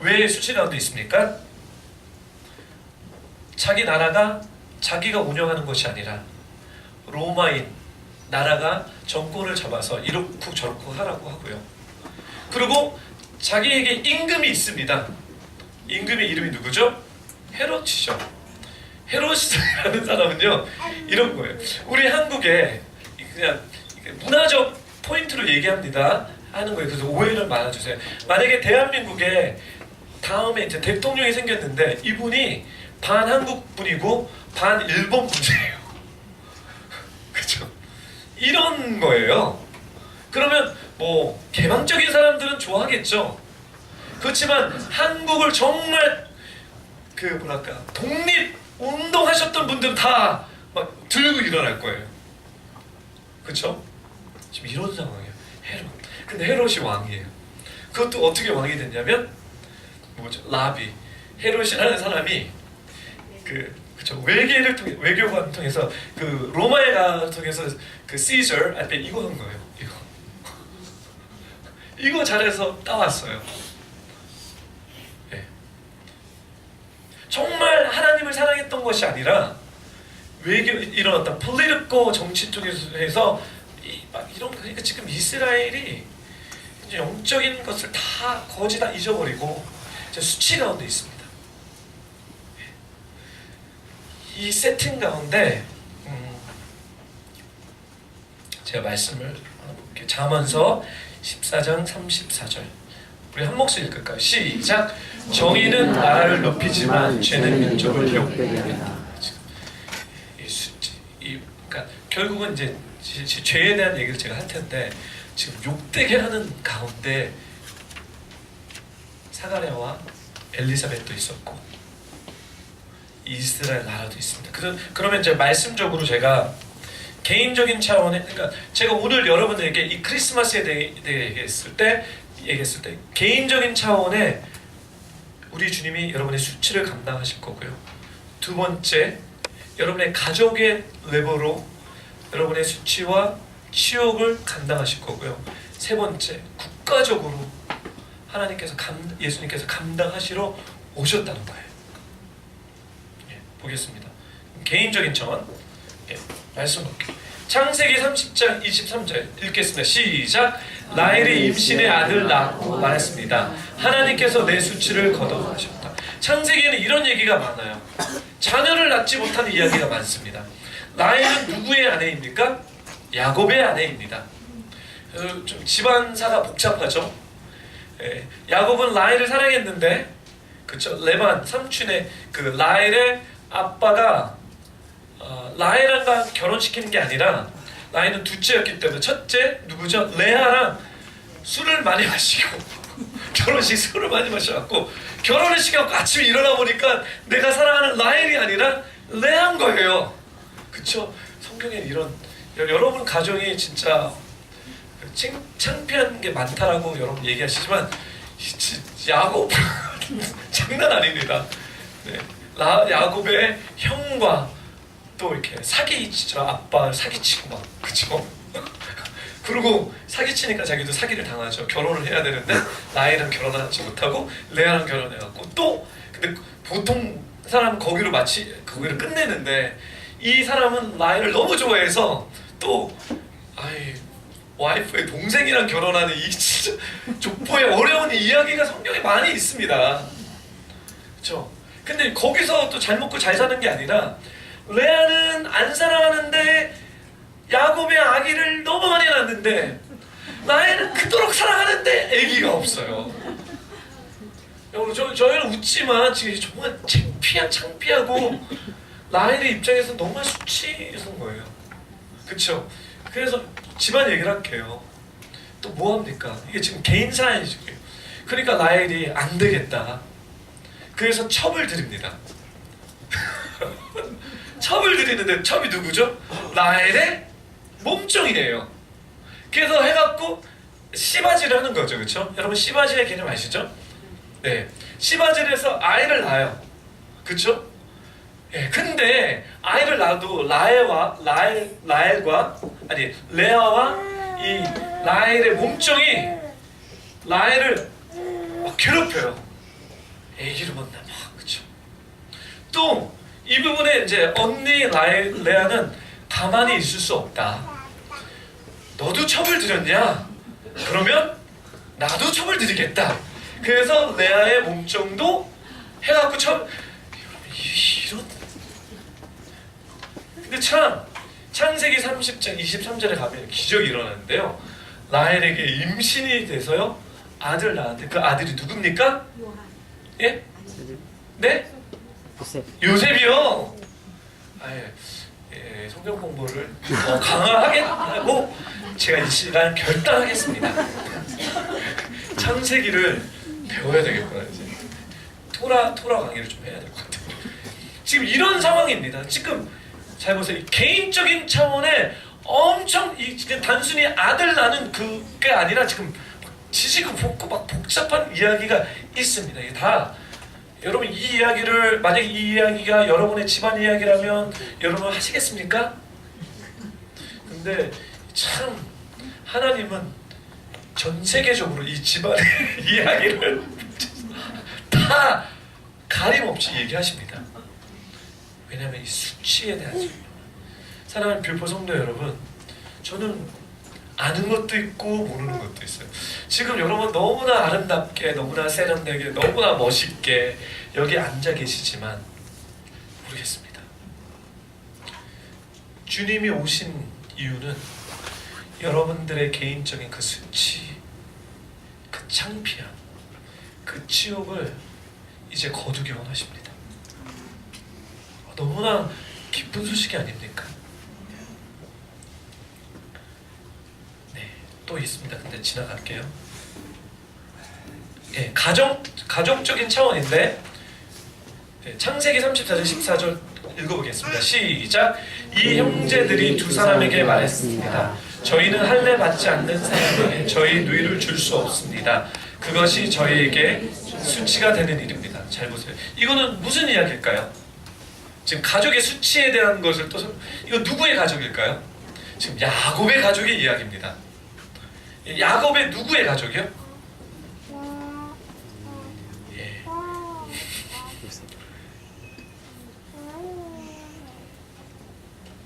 왜 수치 가운데 있습니까? 자기 나라가 자기가 운영하는 것이 아니라 로마인 나라가 정권을 잡아서 이렇고 저렇고 하라고 하고요. 그리고 자기에게 임금이 있습니다. 임금의 이름이 누구죠? 헤롯이죠. 헤롯이라는 사람은요, 이런 거예요. 우리 한국에 그냥 문화적 포인트로 얘기합니다 하는 거예요. 그래서 오해를 말아주세요. 만약에 대한민국에 다음에 이제 대통령이 생겼는데 이분이 반 한국 분이고 반 일본 분이에요. 그렇죠? 이런 거예요. 그러면 뭐 개방적인 사람들은 좋아하겠죠. 그렇지만 한국을 정말 독립 운동하셨던 분들은 다 막 들고 일어날 거예요. 그렇죠? 지금 이런 상황이에요. 헤롯. 근데 헤롯이 왕이에요. 그것도 어떻게 왕이 됐냐면 뭐죠? 라비. 헤롯이라는 사람이 그쵸, 외교관 통해서 그 로마에 가 통해서 그 시저한테 이거 한 거예요. 이거 잘해서 따왔어요. 네. 정말 하나님을 사랑했던 것이 아니라 이런 어떤 political 정치 쪽에서 막 이런, 그러니까 지금 이스라엘이 영적인 것을 다 거의 다 잊어버리고 수치 가운데 있습니다. 이 세팅 가운데 제가 말씀을 볼게요. 잠언서 14장 34절 우리 한 목소리 읽을까요? 시작! 정의는 나라를 높이지만 죄는 민족을 욕되게 한다. 그러니까 결국은 이제 죄에 대한 얘기를 제가 할 텐데 지금 욕되게 하는 가운데 사가랴와 엘리사벳도 있었고 이스라엘 나라도 있습니다. 그러면 이제 말씀적으로 제가 개인적인 차원의, 그러니까 제가 오늘 여러분들에게 이 크리스마스에 대해 얘기했을 때 개인적인 차원의 우리 주님이 여러분의 수치를 감당하실 거고요. 두 번째, 여러분의 가족의 레벨로 여러분의 수치와 치욕을 감당하실 거고요. 세 번째, 국가적으로 하나님께서 예수님께서 감당하시러 오셨다는 거예요. 예, 보겠습니다. 개인적인 차원, 예, 말씀 볼게요. 창세기 30장 23절 읽겠습니다. 시작! 라헬이 임신의 아들 낳고 말했습니다. 하나님께서 내 수치를 거둬가셨다. 창세기에는 이런 얘기가 많아요. 자녀를 낳지 못하는 이야기가 많습니다. 라헬은 누구의 아내입니까? 야곱의 아내입니다. 좀 집안사가 복잡하죠. 예, 야곱은 라헬을 사랑했는데, 그쵸? 레반 삼촌의 그 라헬의 아빠가 라헬과 결혼시키는 게 아니라 라헬은 둘째였기 때문에 첫째 누구죠? 레아랑 술을 많이 마시고 결혼식 술을 많이 마셔갖고 결혼을 시켜갖고 아침에 일어나 보니까 내가 사랑하는 라헬이 아니라 레아인 거예요. 그쵸? 성경에 이런 여러분 가정이 진짜 창피한 게 많다라고 여러분 얘기하시지만 야곱 장난 아닙니다. 네. 야곱의 형과 또 이렇게 사기치죠. 아빠를 사기치고 막, 그쵸? 그리고 사기치니까 자기도 사기를 당하죠. 결혼을 해야 되는데 라헬은 결혼하지 못하고 레아랑 결혼해갖고 또 근데 보통 사람은 거기로 끝내는데 이 사람은 라헬을 너무 좋아해서 또 와이프의 동생이랑 결혼하는 이 진짜 족보의 어려운 이야기가 성경에 많이 있습니다. 그렇죠? 근데 거기서 또 잘 먹고 잘 사는 게 아니라 레아는 안 사랑하는데 야곱의 아기를 너무 많이 낳았는데 라헬은 그토록 사랑하는데 아기가 없어요. 여러분 저희는 웃지만 지금 정말 창피하고 라헬의 입장에서 너무 수치스러운 거예요. 그렇죠? 그래서 집안 얘기를 할게요. 또 뭐합니까? 이게 지금 개인 사안이죠. 그러니까 라헬이 안 되겠다. 그래서 첩을 드립니다. 첩을 드리는데 첩이 누구죠? 라헬의 몸종이에요. 그래서 해갖고 씨바지를 하는 거죠. 그렇죠? 여러분 씨바지의 개념 아시죠? 네, 씨바지를 해서 아이를 낳아요. 그렇죠? 예, 근데 아이를 낳아도 레아와 이 라헬의 몸종이 라헬을 막 괴롭혀요. 애기를 못 낳아, 그렇죠? 또 이 부분에 이제 언니 레아는 가만히 있을 수 없다. 너도 첩을 들였냐? 그러면 나도 첩을 드리겠다. 그래서 레아의 몸종도 해갖고 이런. 근데 참 창세기 30장 23절에 가면 기적이 일어나는데요. 라헬에게 임신이 돼서요 아들 낳았는데 그 아들이 누굽니까? 예? 네? 요셉이요. 예, 성경 공부를 강화하게 하고 제가 이 시간 결단하겠습니다. 창세기를 배워야 되겠구나 이제. 토라 강의를 좀 해야 될 것 같아요. 지금 이런 상황입니다. 지금 잘 보세요. 개인적인 차원의 엄청 지금 단순히 아들 낳는 그게 아니라 지금 지지고 볶고 막 복잡한 이야기가 있습니다. 이게 다 여러분 이 이야기를 만약에 이 이야기가 여러분의 집안 이야기라면 여러분 하시겠습니까? 근데 참 하나님은 전 세계적으로 이 집안의 이야기를 다 가림없이 얘기하십니다. 왜냐하면 이 수치에 대한 소리. 사랑하는 뷰포 성도 여러분, 저는 아는 것도 있고 모르는 것도 있어요. 지금 여러분 너무나 아름답게, 너무나 세련되게, 너무나 멋있게 여기 앉아 계시지만 모르겠습니다. 주님이 오신 이유는 여러분들의 개인적인 그 수치, 그 창피함, 그 치욕을 이제 거두기 원하십니다. 너무나 기쁜 소식이 아닙니까? 네, 또 있습니다. 근데 지나갈게요. 예, 가정적인 차원인데 창세기 34절 14절 읽어보겠습니다. 시작. 이 형제들이 두 사람에게 말했습니다. 저희는 할례 받지 않는 사람에게 저희 누이를 줄 수 없습니다. 그것이 저희에게 수치가 되는 일입니다. 잘 보세요. 이거는 무슨 이야기일까요? 지금 가족의 수치에 대한 것을 또 이거 누구의 가족일까요? 지금 야곱의 가족의 이야기입니다. 야곱의 누구의 가족이요? 예.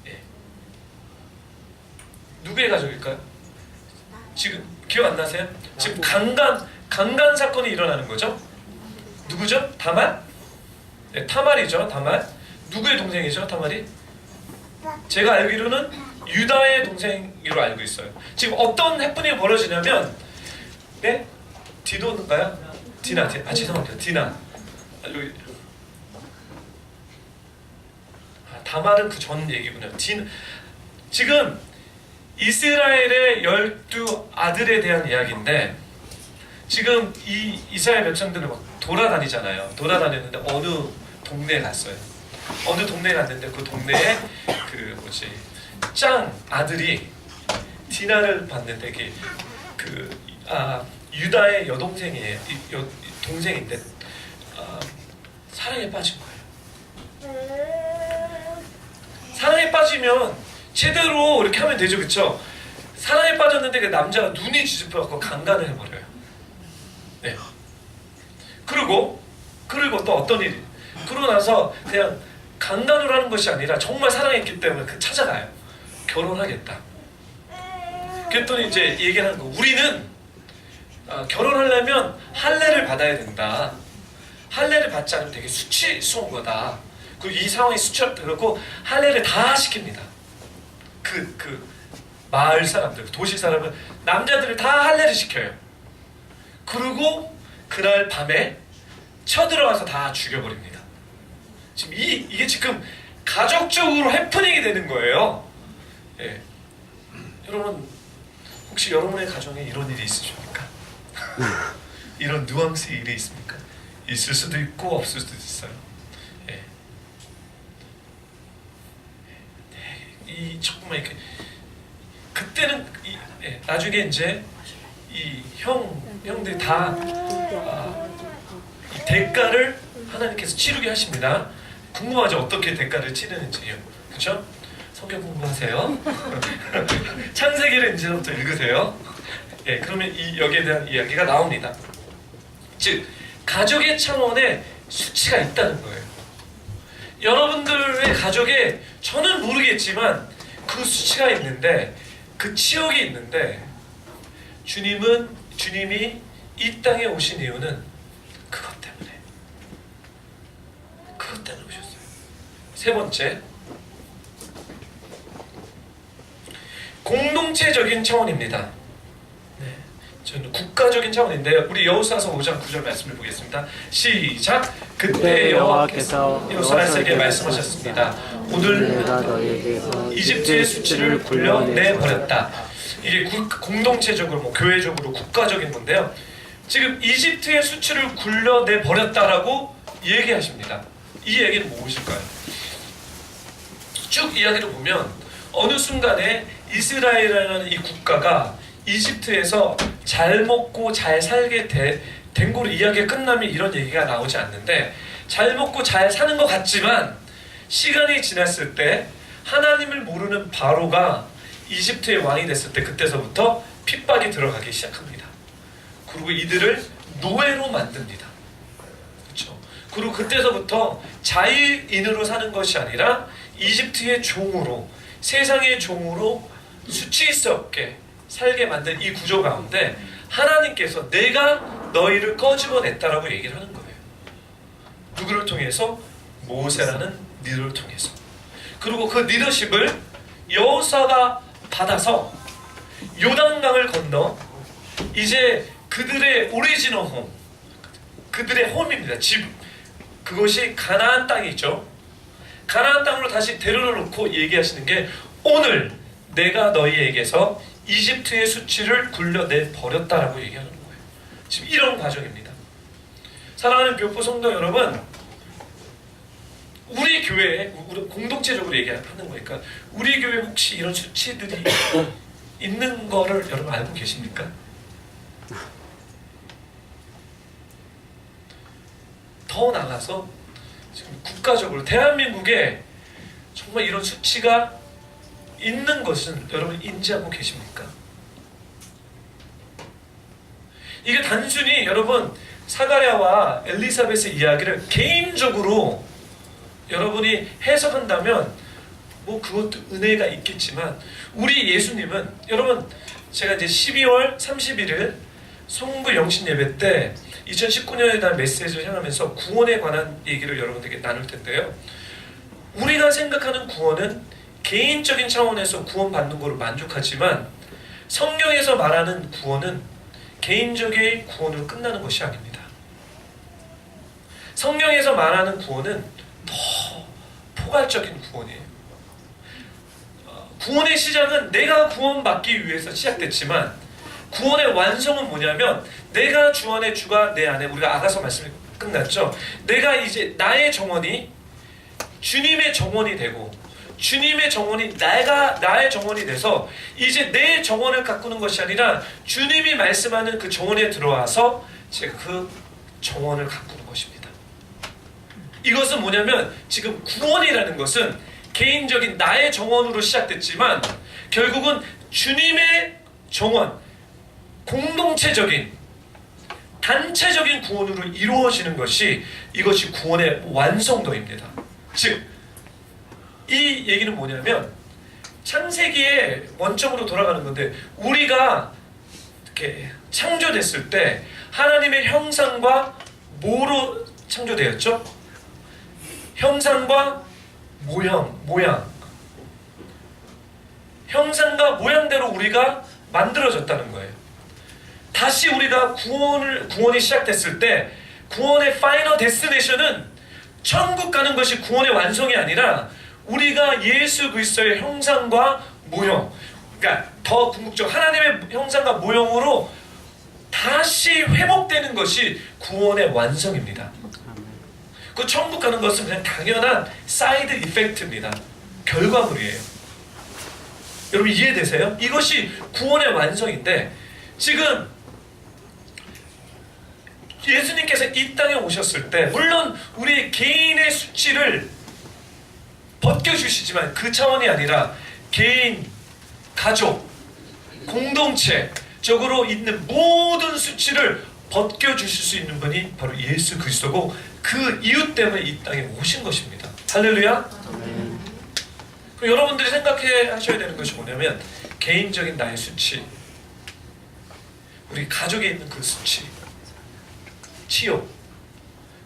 예. 누구의 가족일까요? 지금 기억 안 나세요? 지금 강간 사건이 일어나는 거죠? 누구죠? 다말? 네, 타말이죠. 다말. 누구의 동생이죠? 타말이? 제가 알기로는 유다의 동생으로 알고 있어요. 지금 어떤 해프닝이 벌어지냐면, 네? 디도인가요? 디나. 죄송합니다. 디나. 다말은 그 전 얘기군요. 지금 이스라엘의 12 아들에 대한 이야기인데, 지금 이 이스라엘 백성들은 막 돌아다니잖아요. 돌아다녔는데 어느 동네에 갔어요. 어느 동네에 갔는데 그 동네에 그 짱 아들이 디나를 봤는데 유다의 여동생이에요. 동생인데 사랑에 빠진 거예요. 사랑에 빠지면 제대로 이렇게 하면 되죠, 그렇죠? 사랑에 빠졌는데 그 남자가 눈이 뒤집혀갖고 강간을 해버려요. 네. 그리고 또 어떤 일이? 그러고 나서 그냥 강간을 하는 것이 아니라 정말 사랑했기 때문에 찾아가요. 결혼하겠다. 그랬더니 이제 얘기하는 거. 우리는 결혼하려면 할례를 받아야 된다. 할례를 받지 않으면 되게 수치스러운 거다. 그리고 이 상황이 수치롭다. 그렇고 할례를 다 시킵니다. 그 마을 사람들, 도시 사람은 남자들을 다 할례를 시켜요. 그리고 그날 밤에 쳐들어와서 다 죽여버립니다. 지금 이게 지금 가족적으로 해프닝이 되는 거예요. 예. 여러분 혹시 여러분의 가정에 이런 일이 있으십니까? 이런 뉘앙스 일이 있습니까? 있을 수도 있고 없을 수도 있어요. 예. 이 조금만 이렇게 그때는 나중에 이제 이 형들이 다 이 대가를 하나님께서 치르게 하십니다. 궁금하죠? 어떻게 대가를 치르는지요. 그렇죠? 성경 공부하세요. 창세기를 이제부터 읽으세요. 예, 그러면 여기에 대한 이야기가 나옵니다. 즉 가족의 차원에 수치가 있다는 거예요. 여러분들의 가족에 저는 모르겠지만 그 수치가 있는데 그 치욕이 있는데 주님이 이 땅에 오신 이유는 그것 때문에 오셨어요. 세 번째, 공동체적인 차원입니다. 네, 저는 국가적인 차원인데 우리 여호수아서 5장 9절 말씀을 보겠습니다. 시작. 그때 여호와께서 여호수아에게 말씀하셨습니다. 오늘 내가 너희에게서 이집트의 수치를 굴려내버렸다. 이게 공동체적으로, 교회적으로, 국가적인 건데요. 지금 이집트의 수치를 굴려내버렸다라고 얘기하십니다. 이 얘기는 무엇일까요? 쭉 이야기를 보면 어느 순간에 이스라엘이라는 이 국가가 이집트에서 잘 먹고 잘 살게 된 거로 이야기가 끝나면 이런 얘기가 나오지 않는데, 잘 먹고 잘 사는 것 같지만 시간이 지났을 때 하나님을 모르는 바로가 이집트의 왕이 됐을 때 그때서부터 핍박이 들어가기 시작합니다. 그리고 이들을 노예로 만듭니다. 그렇죠? 그리고 그때서부터 자유인으로 사는 것이 아니라 이집트의 종으로, 세상의 종으로 수치스럽게 살게 만든 이 구조 가운데 하나님께서 내가 너희를 꺼집어냈다라고 얘기를 하는 거예요. 누구를 통해서? 모세라는 리더를 통해서. 그리고 그 리더십을 여호수아가 받아서 요단강을 건너 이제 그들의 오리지널 홈, 그들의 홈입니다. 집, 그것이 가나안 땅이죠. 가나안 땅으로 다시 데려다 놓고 얘기하시는 게, 오늘 내가 너희에게서 이집트의 수치를 굴려내 버렸다라고 얘기하는 거예요. 지금 이런 과정입니다. 사랑하는 벽보 성도 여러분, 우리 교회에, 우리 공동체적으로 얘기하는 거니까, 우리 교회에 혹시 이런 수치들이 있는 거를 여러분 알고 계십니까? 더 나가서 지금 국가적으로 대한민국에 정말 이런 수치가 있는 것은 여러분 인지하고 계십니까? 이게 단순히 여러분 사가랴와 엘리사벳의 이야기를 개인적으로 여러분이 해석한다면 뭐 그것도 은혜가 있겠지만, 우리 예수님은, 여러분 제가 이제 12월 31일 성부 영신 예배 때 2019년에 대한 메시지를 향하면서 구원에 관한 얘기를 여러분들에게 나눌 텐데요, 우리가 생각하는 구원은 개인적인 차원에서 구원받는 것으로 만족하지만 성경에서 말하는 구원은 개인적인 구원으로 끝나는 것이 아닙니다. 성경에서 말하는 구원은 더 포괄적인 구원이에요. 구원의 시작은 내가 구원받기 위해서 시작됐지만, 구원의 완성은 뭐냐면, 내가 주 안에 주가 내 안에, 우리가 아가서 말씀이 끝났죠. 내가 이제 나의 정원이 주님의 정원이 되고, 주님의 정원이 나의 정원이 돼서 이제 내 정원을 가꾸는 것이 아니라 주님이 말씀하는 그 정원에 들어와서 제가 그 정원을 가꾸는 것입니다. 이것은 뭐냐면, 지금 구원이라는 것은 개인적인 나의 정원으로 시작됐지만 결국은 주님의 정원, 공동체적인 단체적인 구원으로 이루어지는 것이, 이것이 구원의 완성도입니다. 즉, 이 얘기는 뭐냐면 창세기의 원점으로 돌아가는 건데, 우리가 이렇게 창조됐을 때 하나님의 형상과 뭐로 창조되었죠? 형상과 모양. 형상과 모양대로 우리가 만들어졌다는 거예요. 다시 우리가 구원이 시작됐을 때 구원의 파이널 데스티네이션은 천국 가는 것이 구원의 완성이 아니라 우리가 예수 그리스도의 형상과 모형, 그러니까 더 궁극적 하나님의 형상과 모형으로 다시 회복되는 것이 구원의 완성입니다. 그 천국 가는 것은 그냥 당연한 사이드 이펙트입니다. 결과물이에요. 여러분 이해되세요? 이것이 구원의 완성인데, 지금 예수님께서 이 땅에 오셨을 때 물론 우리 개인의 수치를 벗겨주시지만 그 차원이 아니라 개인, 가족, 공동체적으로 있는 모든 수치를 벗겨주실 수 있는 분이 바로 예수 그리스도고, 그 이유 때문에 이 땅에 오신 것입니다. 할렐루야. 그럼 여러분들이 생각해 하셔야 되는 것이 뭐냐면, 개인적인 나의 수치, 우리 가족에 있는 그 수치, 치욕,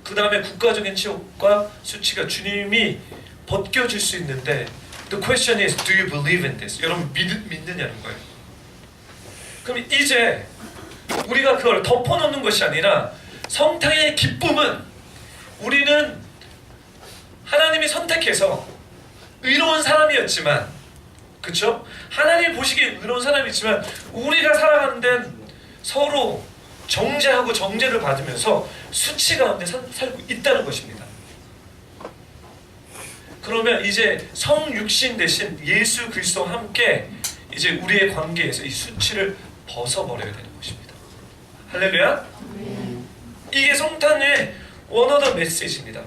그 다음에 국가적인 치욕과 수치가 주님이 벗겨줄 수 있는데, the question is, do you believe in this? 여러분 믿느냐는 거예요. 그럼 이제 우리가 그걸 덮어놓는 것이 아니라, 성탄의 기쁨은 우리는 하나님이 선택해서 의로운 사람이었지만, 그렇죠? 하나님 보시기에 의로운 사람이지만 우리가 살아가는 데는 서로 정죄하고 정죄를 받으면서 수치 가운데 살고 있다는 것입니다. 그러면 이제 성육신 대신 예수 그리스도와 함께 이제 우리의 관계에서 이 수치를 벗어버려야 되는 것입니다. 할렐루야. 이게 성탄의 원어더 메시지입니다.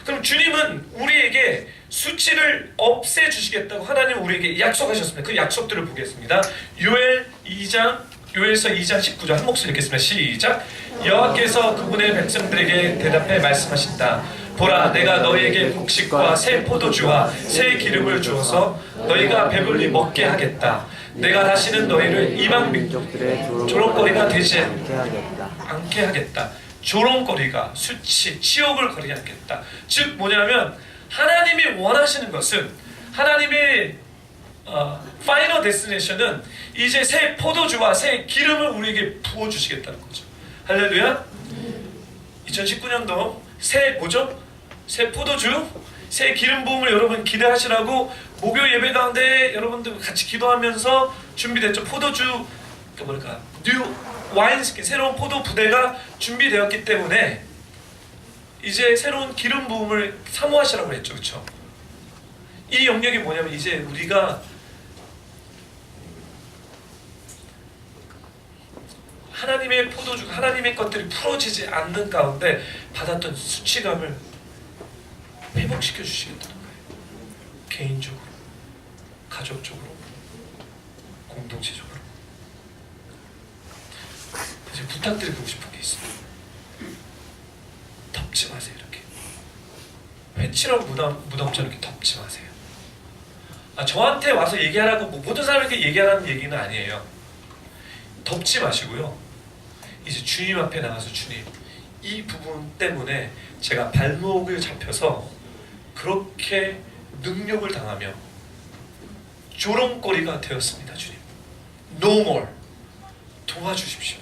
그럼 주님은 우리에게 수치를 없애주시겠다고 하나님 우리에게 약속하셨습니다. 그 약속들을 보겠습니다. 요엘서 2장 19절 한 목소리 읽겠습니다. 시작. 여호와께서 그분의 백성들에게 대답해 말씀하신다. 보라, 내가 너희에게 곡식과 새 포도주와 새 기름을 주어서 너희가 배불리 먹게 하겠다. 내가 다시는 너희를 이방 민족들의 조롱거리가 되지 않게 하겠다. 조롱거리가, 수치, 치욕을 거리게 하겠다. 즉 뭐냐면 하나님이 원하시는 것은, 하나님의 파이널 데스티네이션은 이제 새 포도주와 새 기름을 우리에게 부어주시겠다는 거죠. 할렐루야. 2019년도 새 뭐죠? 새 포도주, 새 기름 부음을 여러분 기대하시라고 목요 예배 가운데 여러분들 같이 기도하면서 준비됐죠. 포도주, 뉴 와인스킨, 새로운 포도 부대가 준비되었기 때문에 이제 새로운 기름 부음을 사모하시라고 했죠. 그렇죠? 이 영역이 뭐냐면 이제 우리가 하나님의 포도주, 하나님의 것들이 풀어지지 않는 가운데 받았던 수치감을 회복시켜 주시겠다는 거예요. 개인적으로, 가족적으로, 공동체적으로. 이제 부탁드리고 싶은 게 있습니다. 덮지 마세요. 이렇게 회칠한 무덤처럼 이렇게 덮지 마세요. 저한테 와서 얘기하라고 모든 사람에게 얘기하라는 얘기는 아니에요. 덮지 마시고요. 이제 주님 앞에 나가서, 주님, 이 부분 때문에 제가 발목을 잡혀서 그렇게 능력을 당하며 조롱거리가 되었습니다. 주님, no more. 도와주십시오.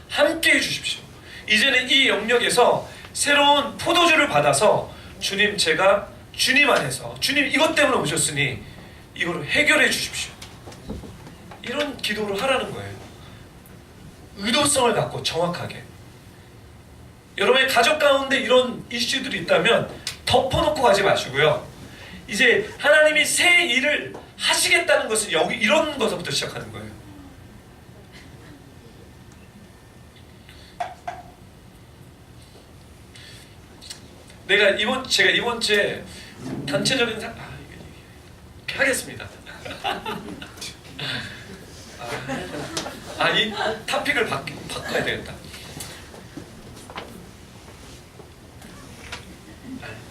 함께 해주십시오. 이제는 이 영역에서 새로운 포도주를 받아서, 주님, 제가 주님 안에서, 주님 이것 때문에 오셨으니 이걸 해결해 주십시오. 이런 기도를 하라는 거예요. 의도성을 갖고 정확하게. 여러분의 가족 가운데 이런 이슈들이 있다면 덮어놓고 가지 마시고요. 이제 하나님이 새 일을 하시겠다는 것은 여기 이런 것부터 시작하는 거예요. 제가 이번 주에 단체적인 하겠습니다. 이 토픽을 바꿔야 되겠다.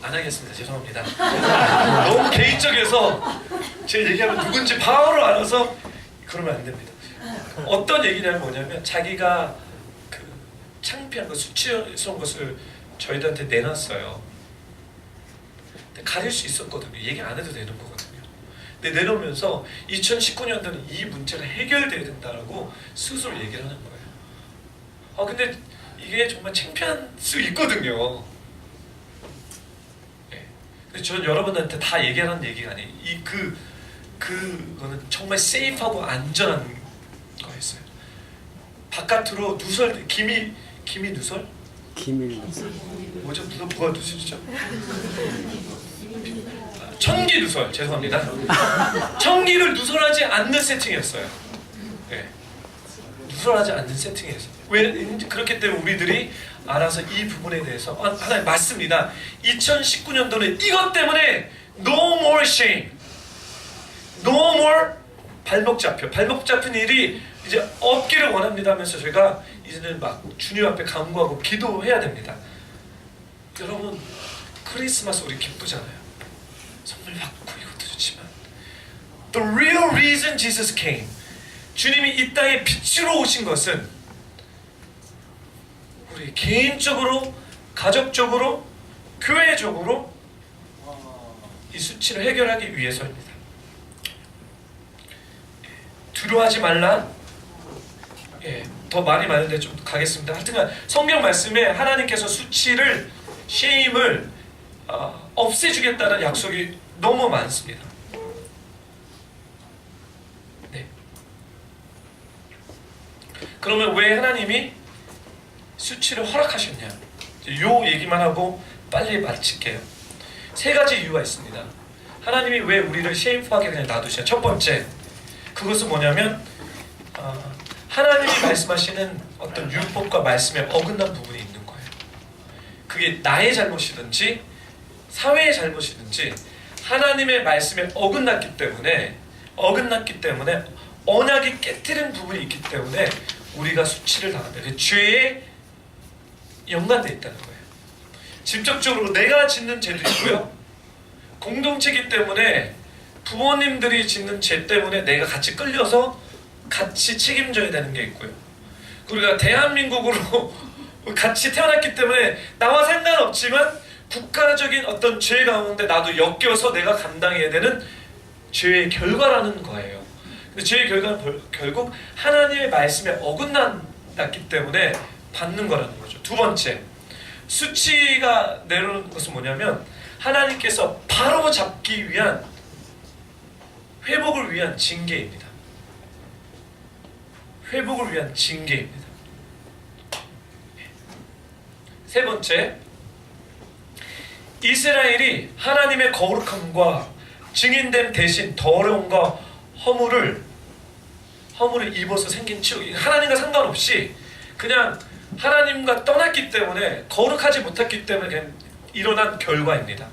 안 하겠습니다. 죄송합니다. 너무 개인적이어서 제 얘기하면 누군지 바로 알아서 그러면 안 됩니다. 어떤 얘기냐면 뭐냐면, 자기가 그 창피한 것, 수치스러운 것을 저희들한테 내놨어요. 근데 가릴 수 있었거든요. 얘기 안 해도 되는 거거든요. 근데 내놓으면서 2019년도는 이 문제가 해결돼야 된다라고 스스로 얘기를 하는 거예요. 근데 이게 정말 창피할 수 있거든요. 네. 근데 저는 여러분한테 다 얘기하는 얘기가 아니에요. 그거는 정말 세이프하고 안전한 거였어요. 바깥으로 누설, 기미 누설? 기밀 누설. 뭐죠? 뭐가 누설이죠? 청기 누설, 죄송합니다. 청기를 누설하지 않는 세팅이었어요. 네. 누설하지 않는 세팅이었어요. 왜? 그렇기 때문에 우리들이 알아서 이 부분에 대해서 하나님 맞습니다. 2019년도는 이것 때문에 no more shame, no more 발목 잡힌 일이 이제 없기를 원합니다 하면서 저희가 이제는 막 주님 앞에 간구하고 기도해야 됩니다. 여러분, 크리스마스 우리 기쁘잖아요. 선물 받고 이것도 좋지만 The real reason Jesus came, 주님이 이 땅에 빛으로 오신 것은 우리 개인적으로, 가족적으로, 교회적으로 이 수치를 해결하기 위해서입니다. 두려워하지 말라. 더 말이 많은데 좀 가겠습니다. 하여튼간 성경 말씀에 하나님께서 수치를, 쉐임을 없애주겠다는 약속이 너무 많습니다. 네. 그러면 왜 하나님이 수치를 허락하셨냐? 요 얘기만 하고 빨리 마칠게요. 세 가지 이유가 있습니다. 하나님이 왜 우리를 쉐임프하게 그냥 놔두시냐? 첫 번째, 그것은 뭐냐면 하나님이 말씀하시는 어떤 율법과 말씀에 어긋난 부분이 있는 거예요. 그게 나의 잘못이든지 사회의 잘못이든지 하나님의 말씀에 어긋났기 때문에 언약이 깨뜨린 부분이 있기 때문에 우리가 수치를 당한다. 그 죄에 연관되어 있다는 거예요. 직접적으로 내가 짓는 죄도 있고요. 공동체이기 때문에 부모님들이 짓는 죄 때문에 내가 같이 끌려서 같이 책임져야 되는 게 있고요. 우리가 대한민국으로 같이 태어났기 때문에 나와 상관없지만 국가적인 어떤 죄 가운데 나도 엮여서 내가 감당해야 되는 죄의 결과라는 거예요. 근데 죄의 결과는 결국 하나님의 말씀에 어긋났기 때문에 받는 거라는 거죠. 두 번째, 수치가 내려오는 것은 뭐냐면 하나님께서 바로 잡기 위한 회복을 위한 징계입니다. 회복을 위한 징계입니다. 세 번째, 이스라엘이 하나님의 거룩함과 증인됨 대신 더러움과 허물을 입어서 생긴 치욕, 하나님과 상관없이 그냥 하나님과 떠났기 때문에 거룩하지 못했기 때문에 그냥 일어난 결과입니다.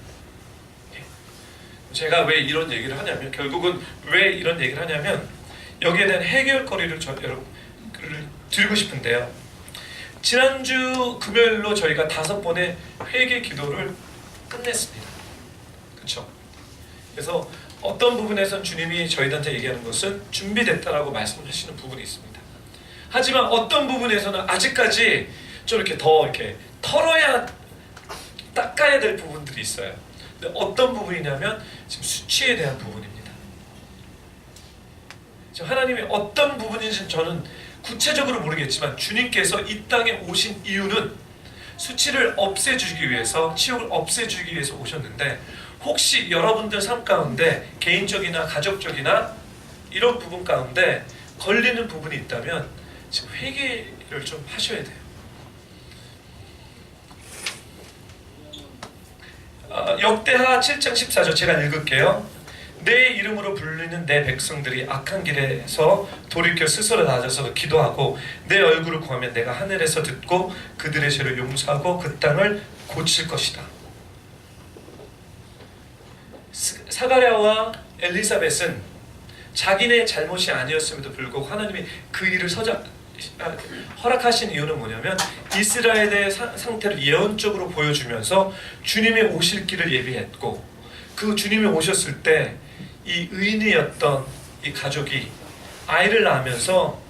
제가 왜 이런 얘기를 하냐면 결국은 왜 이런 얘기를 하냐면 여기에 대한 해결거리를 여러분 드리고 싶은데요. 지난주 금요일로 저희가 5번의 회개 기도를 끝냈습니다. 그렇죠? 그래서 어떤 부분에선 주님이 저희한테 얘기하는 것은 준비됐다라고 말씀하시는 부분이 있습니다. 하지만 어떤 부분에서는 아직까지 좀 이렇게 더 이렇게 털어야 닦아야 될 부분들이 있어요. 근데 어떤 부분이냐면 지금 수치에 대한 부분입니다. 지금 하나님이 어떤 부분인지는 저는 구체적으로 모르겠지만 주님께서 이 땅에 오신 이유는 수치를 없애주기 위해서, 치욕을 없애주기 위해서 오셨는데 혹시 여러분들 삶 가운데 개인적이나 가족적이나 이런 부분 가운데 걸리는 부분이 있다면 지금 회개를 좀 하셔야 돼요. 역대하 7장 14절 제가 읽을게요. 내 이름으로 불리는 내 백성들이 악한 길에서 돌이켜 스스로 낮아서 기도하고 내 얼굴을 구하면 내가 하늘에서 듣고 그들의 죄를 용서하고 그 땅을 고칠 것이다. 사가랴와 엘리사벳은 자기네 잘못이 아니었음에도 불구하고 하나님이 그 일을 허락하신 이유는 뭐냐면 이스라엘의 상태를 예언적으로 보여주면서 주님의 오실 길을 예비했고 그 주님이 오셨을 때 이 의인이었던 이 가족이 아이를 낳으면서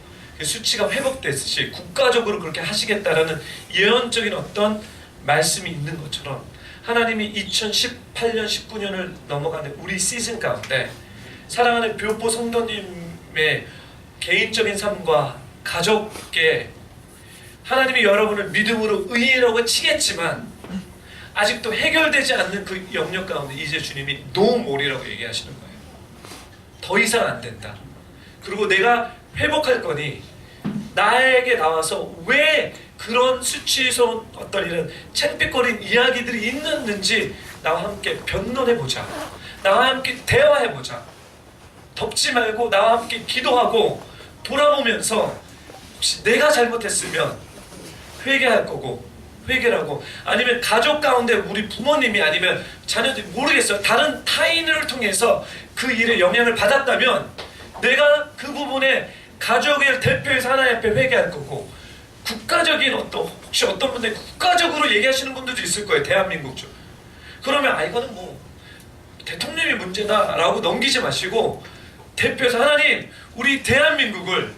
수치가 회복됐듯이 국가적으로 그렇게 하시겠다라는 예언적인 어떤 말씀이 있는 것처럼 하나님이 2018년 19년을 넘어가는 우리 시즌 가운데 사랑하는 뷰포 성도님의 개인적인 삶과 가족께 하나님이 여러분을 믿음으로 의인이라고 치겠지만 아직도 해결되지 않는 그 영역 가운데 이제 주님이 No more이라고 얘기하시는 거예요. 더 이상 안 된다. 그리고 내가 회복할 거니 나에게 나와서 왜 그런 수치스러운 어떤 이런 창피거린 이야기들이 있는지 나와 함께 변론해보자. 나와 함께 대화해보자. 덮지 말고 나와 함께 기도하고 돌아보면서 혹시 내가 잘못했으면 회개할 거고 회개라고 아니면 가족 가운데 우리 부모님이 아니면 자녀들이 모르겠어요. 다른 타인을 통해서 그 일에 영향을 받았다면 내가 그 부분에 가족을 대표해서 하나님 앞에 회개할 거고 국가적인 혹시 어떤 분들 국가적으로 얘기하시는 분들도 있을 거예요. 대한민국 중. 그러면 이거는 뭐 대통령이 문제다라고 넘기지 마시고 대표해서 하나님 우리 대한민국을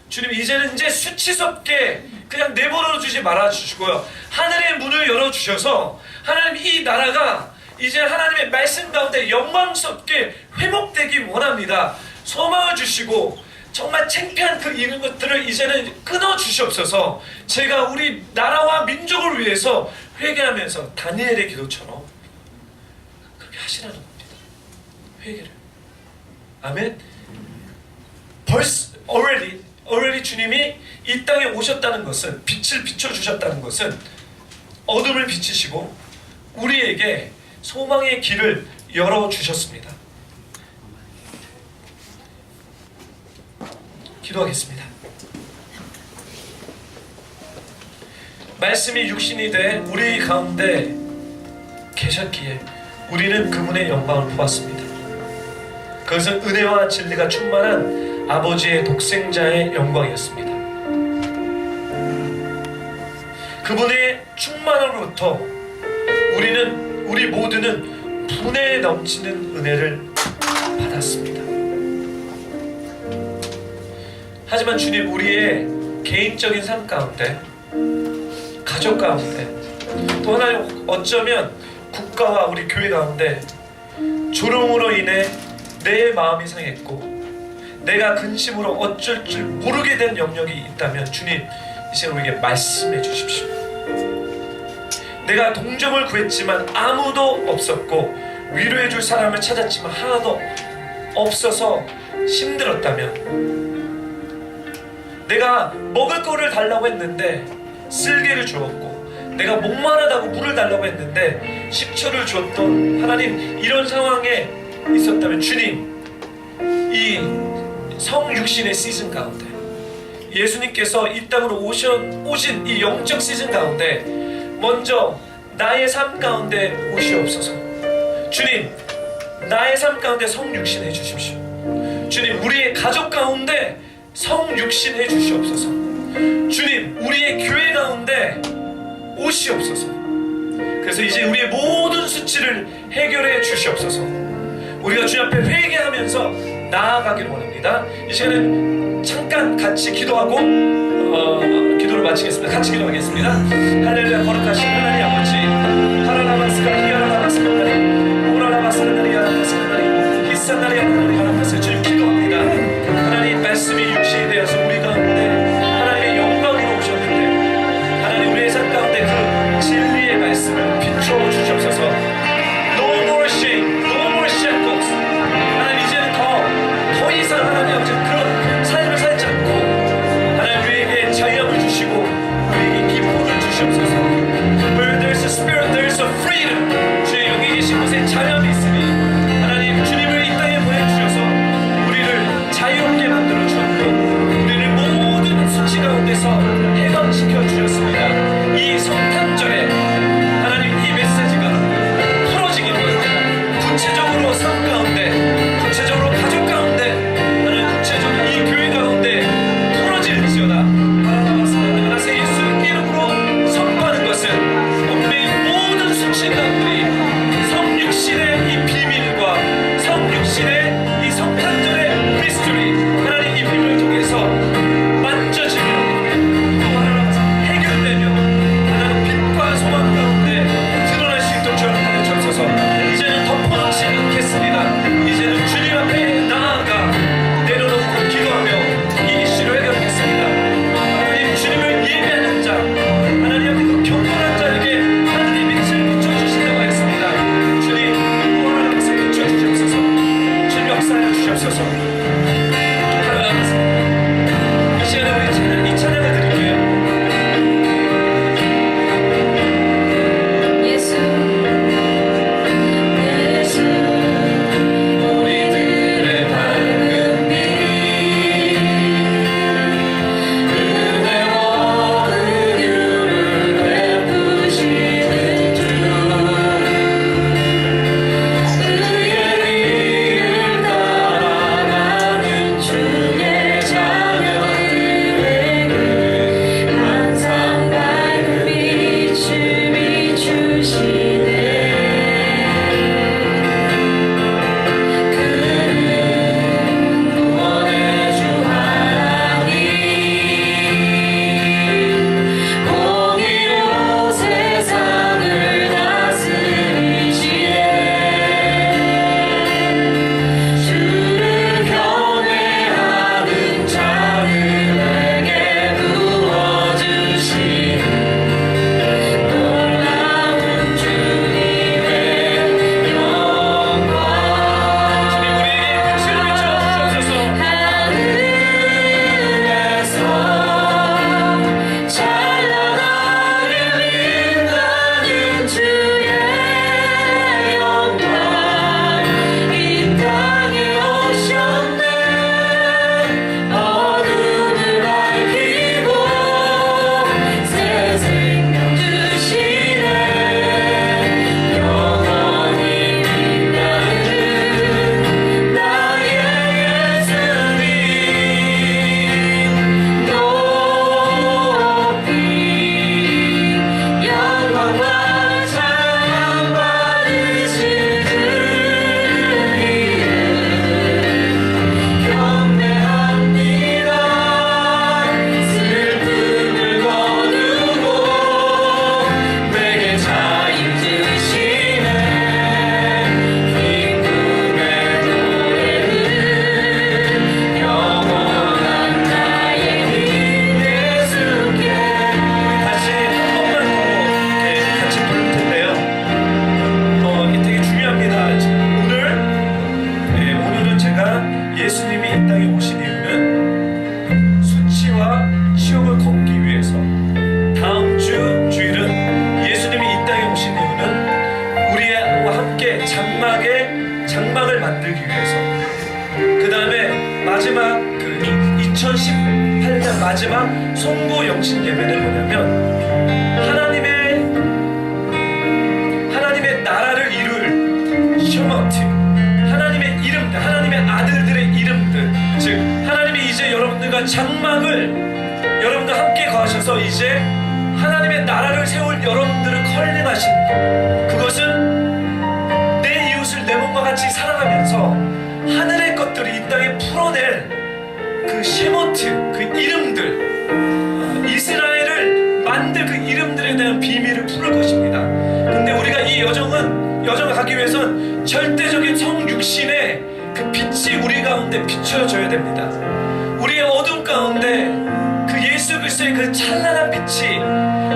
주님 이제 수치스럽게 그냥 내버려 두지 말아 주시고요. 하늘의 문을 열어 주셔서 하나님 이 나라가 이제 하나님의 말씀 가운데 영광스럽게 회복되기 원합니다. 소망을 주시고 정말 창피한 그 이런 것들을 이제는 끊어 주시옵소서. 제가 우리 나라와 민족을 위해서 회개하면서 다니엘의 기도처럼 그렇게 하시라는 겁니다. 회개를. 아멘. 벌써 already 주님이 이 땅에 오셨다는 것은 빛을 비춰주셨다는 것은 어둠을 비치시고 우리에게 소망의 길을 열어주셨습니다. 기도하겠습니다. 말씀이 육신이 돼 우리 가운데 계셨기에 우리는 그분의 영광을 보았습니다. 그것은 은혜와 진리가 충만한 아버지의 독생자의 영광이었습니다. 그분의 충만으로부터 우리 모두는 분에 넘치는 은혜를 받았습니다. 하지만 주님, 우리의 개인적인 삶 가운데, 가족 가운데, 또 하나님 어쩌면 국가와 우리 교회 가운데 조롱으로 인해 내 마음이 상했고 내가 근심으로 어쩔 줄 모르게 된 영역이 있다면 주님, 이제 우리에게 말씀해 주십시오. 내가 동정을 구했지만 아무도 없었고 위로해 줄 사람을 찾았지만 하나도 없어서 힘들었다면, 내가 먹을 거를 달라고 했는데 쓸개를 주었고 내가 목마르다고 물을 달라고 했는데 식초를 주었던 하나님, 이런 상황에 있었다면 주님, 이 성육신의 시즌 가운데, 예수님께서 이 땅으로 오신 이 영적 시즌 가운데 먼저 나의 삶 가운데 오시옵소서. 주님, 나의 삶 가운데 성육신 해주십시오. 주님, 우리의 가족 가운데 성육신 해주시옵소서. 주님, 우리의 교회 가운데 오시옵소서. 그래서 이제 우리의 모든 수치를 해결해 주시옵소서. 우리가 주님 앞에 회개하면서 나아가길 원합니다. 이 시간은 잠깐 같이 기도하고 기도를 마치겠습니다. 같이 기도하겠습니다. 할렐루야. 거룩하신 하나님 아버지, 하나나마스카 히아라나마스카나리 오라나마스카나리 하나마스카나리 히산나리 하나마스카, 주님 기도합니다. 하나님 말씀이 육신이 되어서 우리 가운데 하나님의 영광으로 오셨는데, 하나님 우리의 삶 가운데 그 진리의 말씀을 비추어 주시옵소서. No more shame, no more shackles. 하나님 이제는 더 이상 하나님 아버지 그런 삶을 살지 않고 하나님 우리에게 자유함을 주시고 우리에게 기쁨을 주시옵소서. Where there's a spirit, there's a freedom. 주의 여기 계신 곳에 마지막에 장막을 만들기 위해서, 그 다음에 마지막 그 2018년 마지막 송구 영신 예배는 뭐냐면 하나님의 나라를 이룰 셔먼트, 하나님의 이름들, 하나님의 아들들의 이름들, 즉 하나님이 이제 여러분들과 장막을 여러분과 함께 거하셔서 이제 하나님의 나라를 세울 여러분들을 컬링하신, 그것은 내 이웃을 내 몸과 같이 사랑하면서 하늘의 것들을 이 땅에 풀어낼 그 쉐모트, 그 이름들, 이스라엘을 만들 그 이름들에 대한 비밀을 풀을 것입니다. 근데 우리가 이 여정을 가기 위해선 절대적인 성육신의 그 빛이 우리 가운데 비춰져야 됩니다. 우리의 어둠 가운데 그 예수 그리스도의 그 찬란한 빛이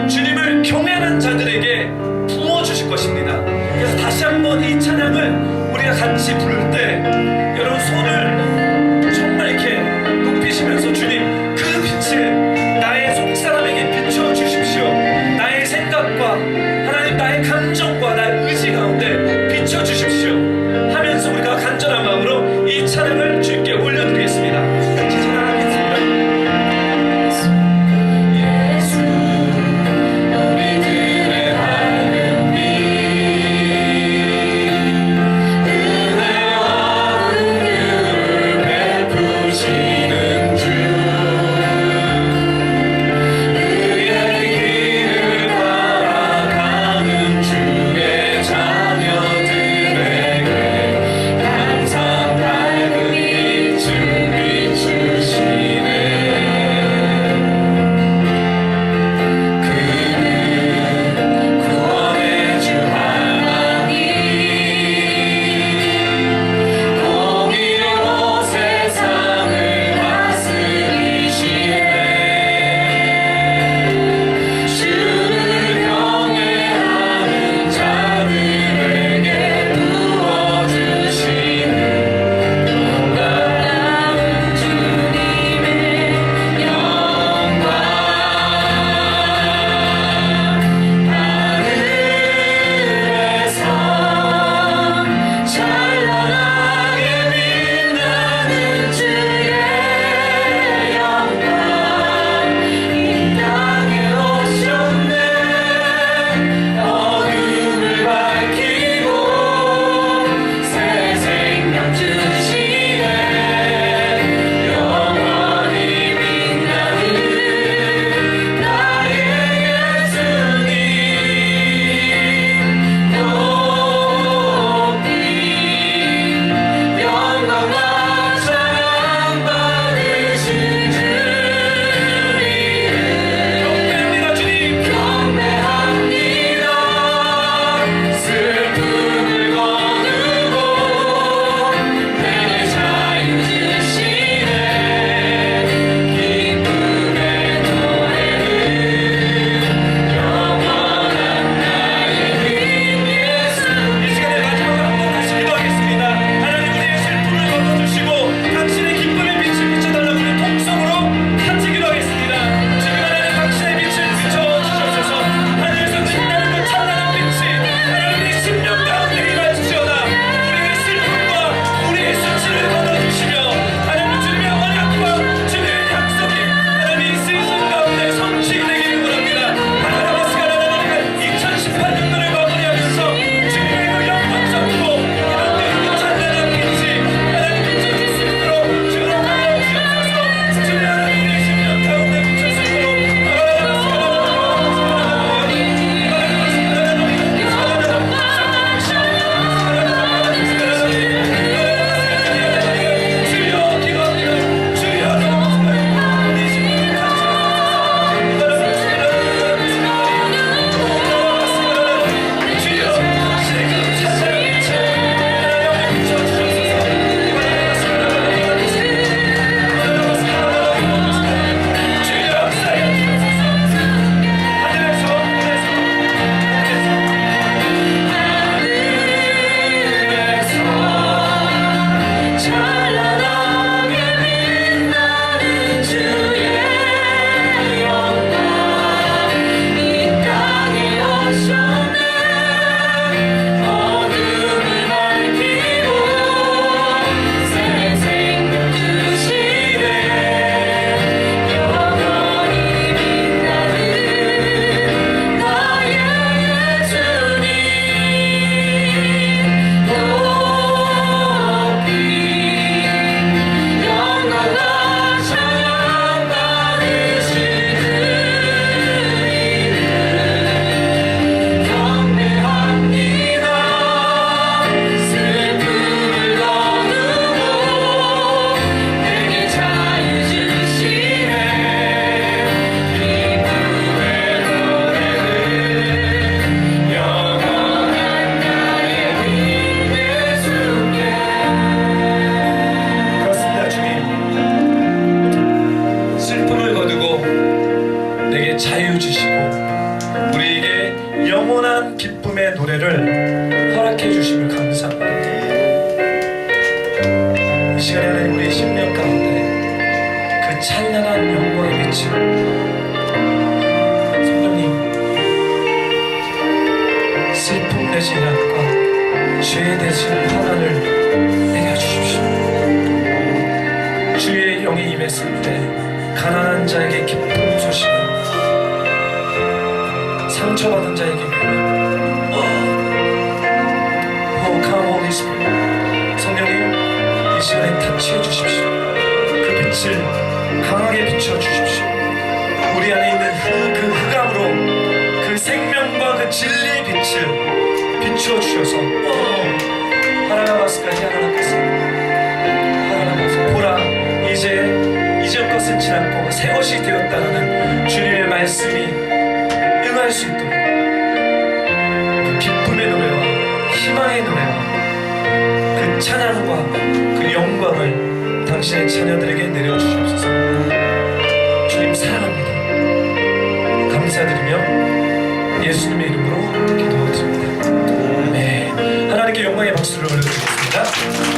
주님을 경외하는 자들에게 부어주실 것입니다. 그래서 다시 한번 이 찬양을 우리가 같이 부를 때 여러분 손을 정말 이렇게 높이시면서 주님 그 빛을 나의 속사람에게 비춰주십시오. 나의 생각과 하나님 나의 감정과 나의 의지 가운데 비춰주십시오 하면서 우리가 간절한 마음으로 이 찬양을 주님께 올려드리겠습니다. 같이 찬양하겠습니다. 우리들의 밝은 빛, 은혜와 빛을 성령님 슬픔 대신 약과 죄 대신 평안을 내게 주십시오. 주의 영이 임했을 때 가난한 자에게 기쁜 소식은 상처받은 자에게 위로는 come Holy Spirit. 성령님 이 시간에 터치해 주십시오. 그 빛을 강하게 비춰 주십시오. 우리 안에 있는 그 흑암으로 그 생명과 그 진리의 빛을 비추어 주셔서 하나나마스까지 하나나마스 보라 이제 이전 것은 지났고 새 것이 되었다는 주님의 말씀이 응할 수 있도록 그 기쁨의 노래와 희망의 노래와 그 찬양과 그 영광을 당신의 자녀들에게 내려주시옵소서. 주님 사랑합니다. 감사드리며 예수님의 이름으로 기도드립니다. 아멘. 하나님께 영광의 박수를 올려드리겠습니다.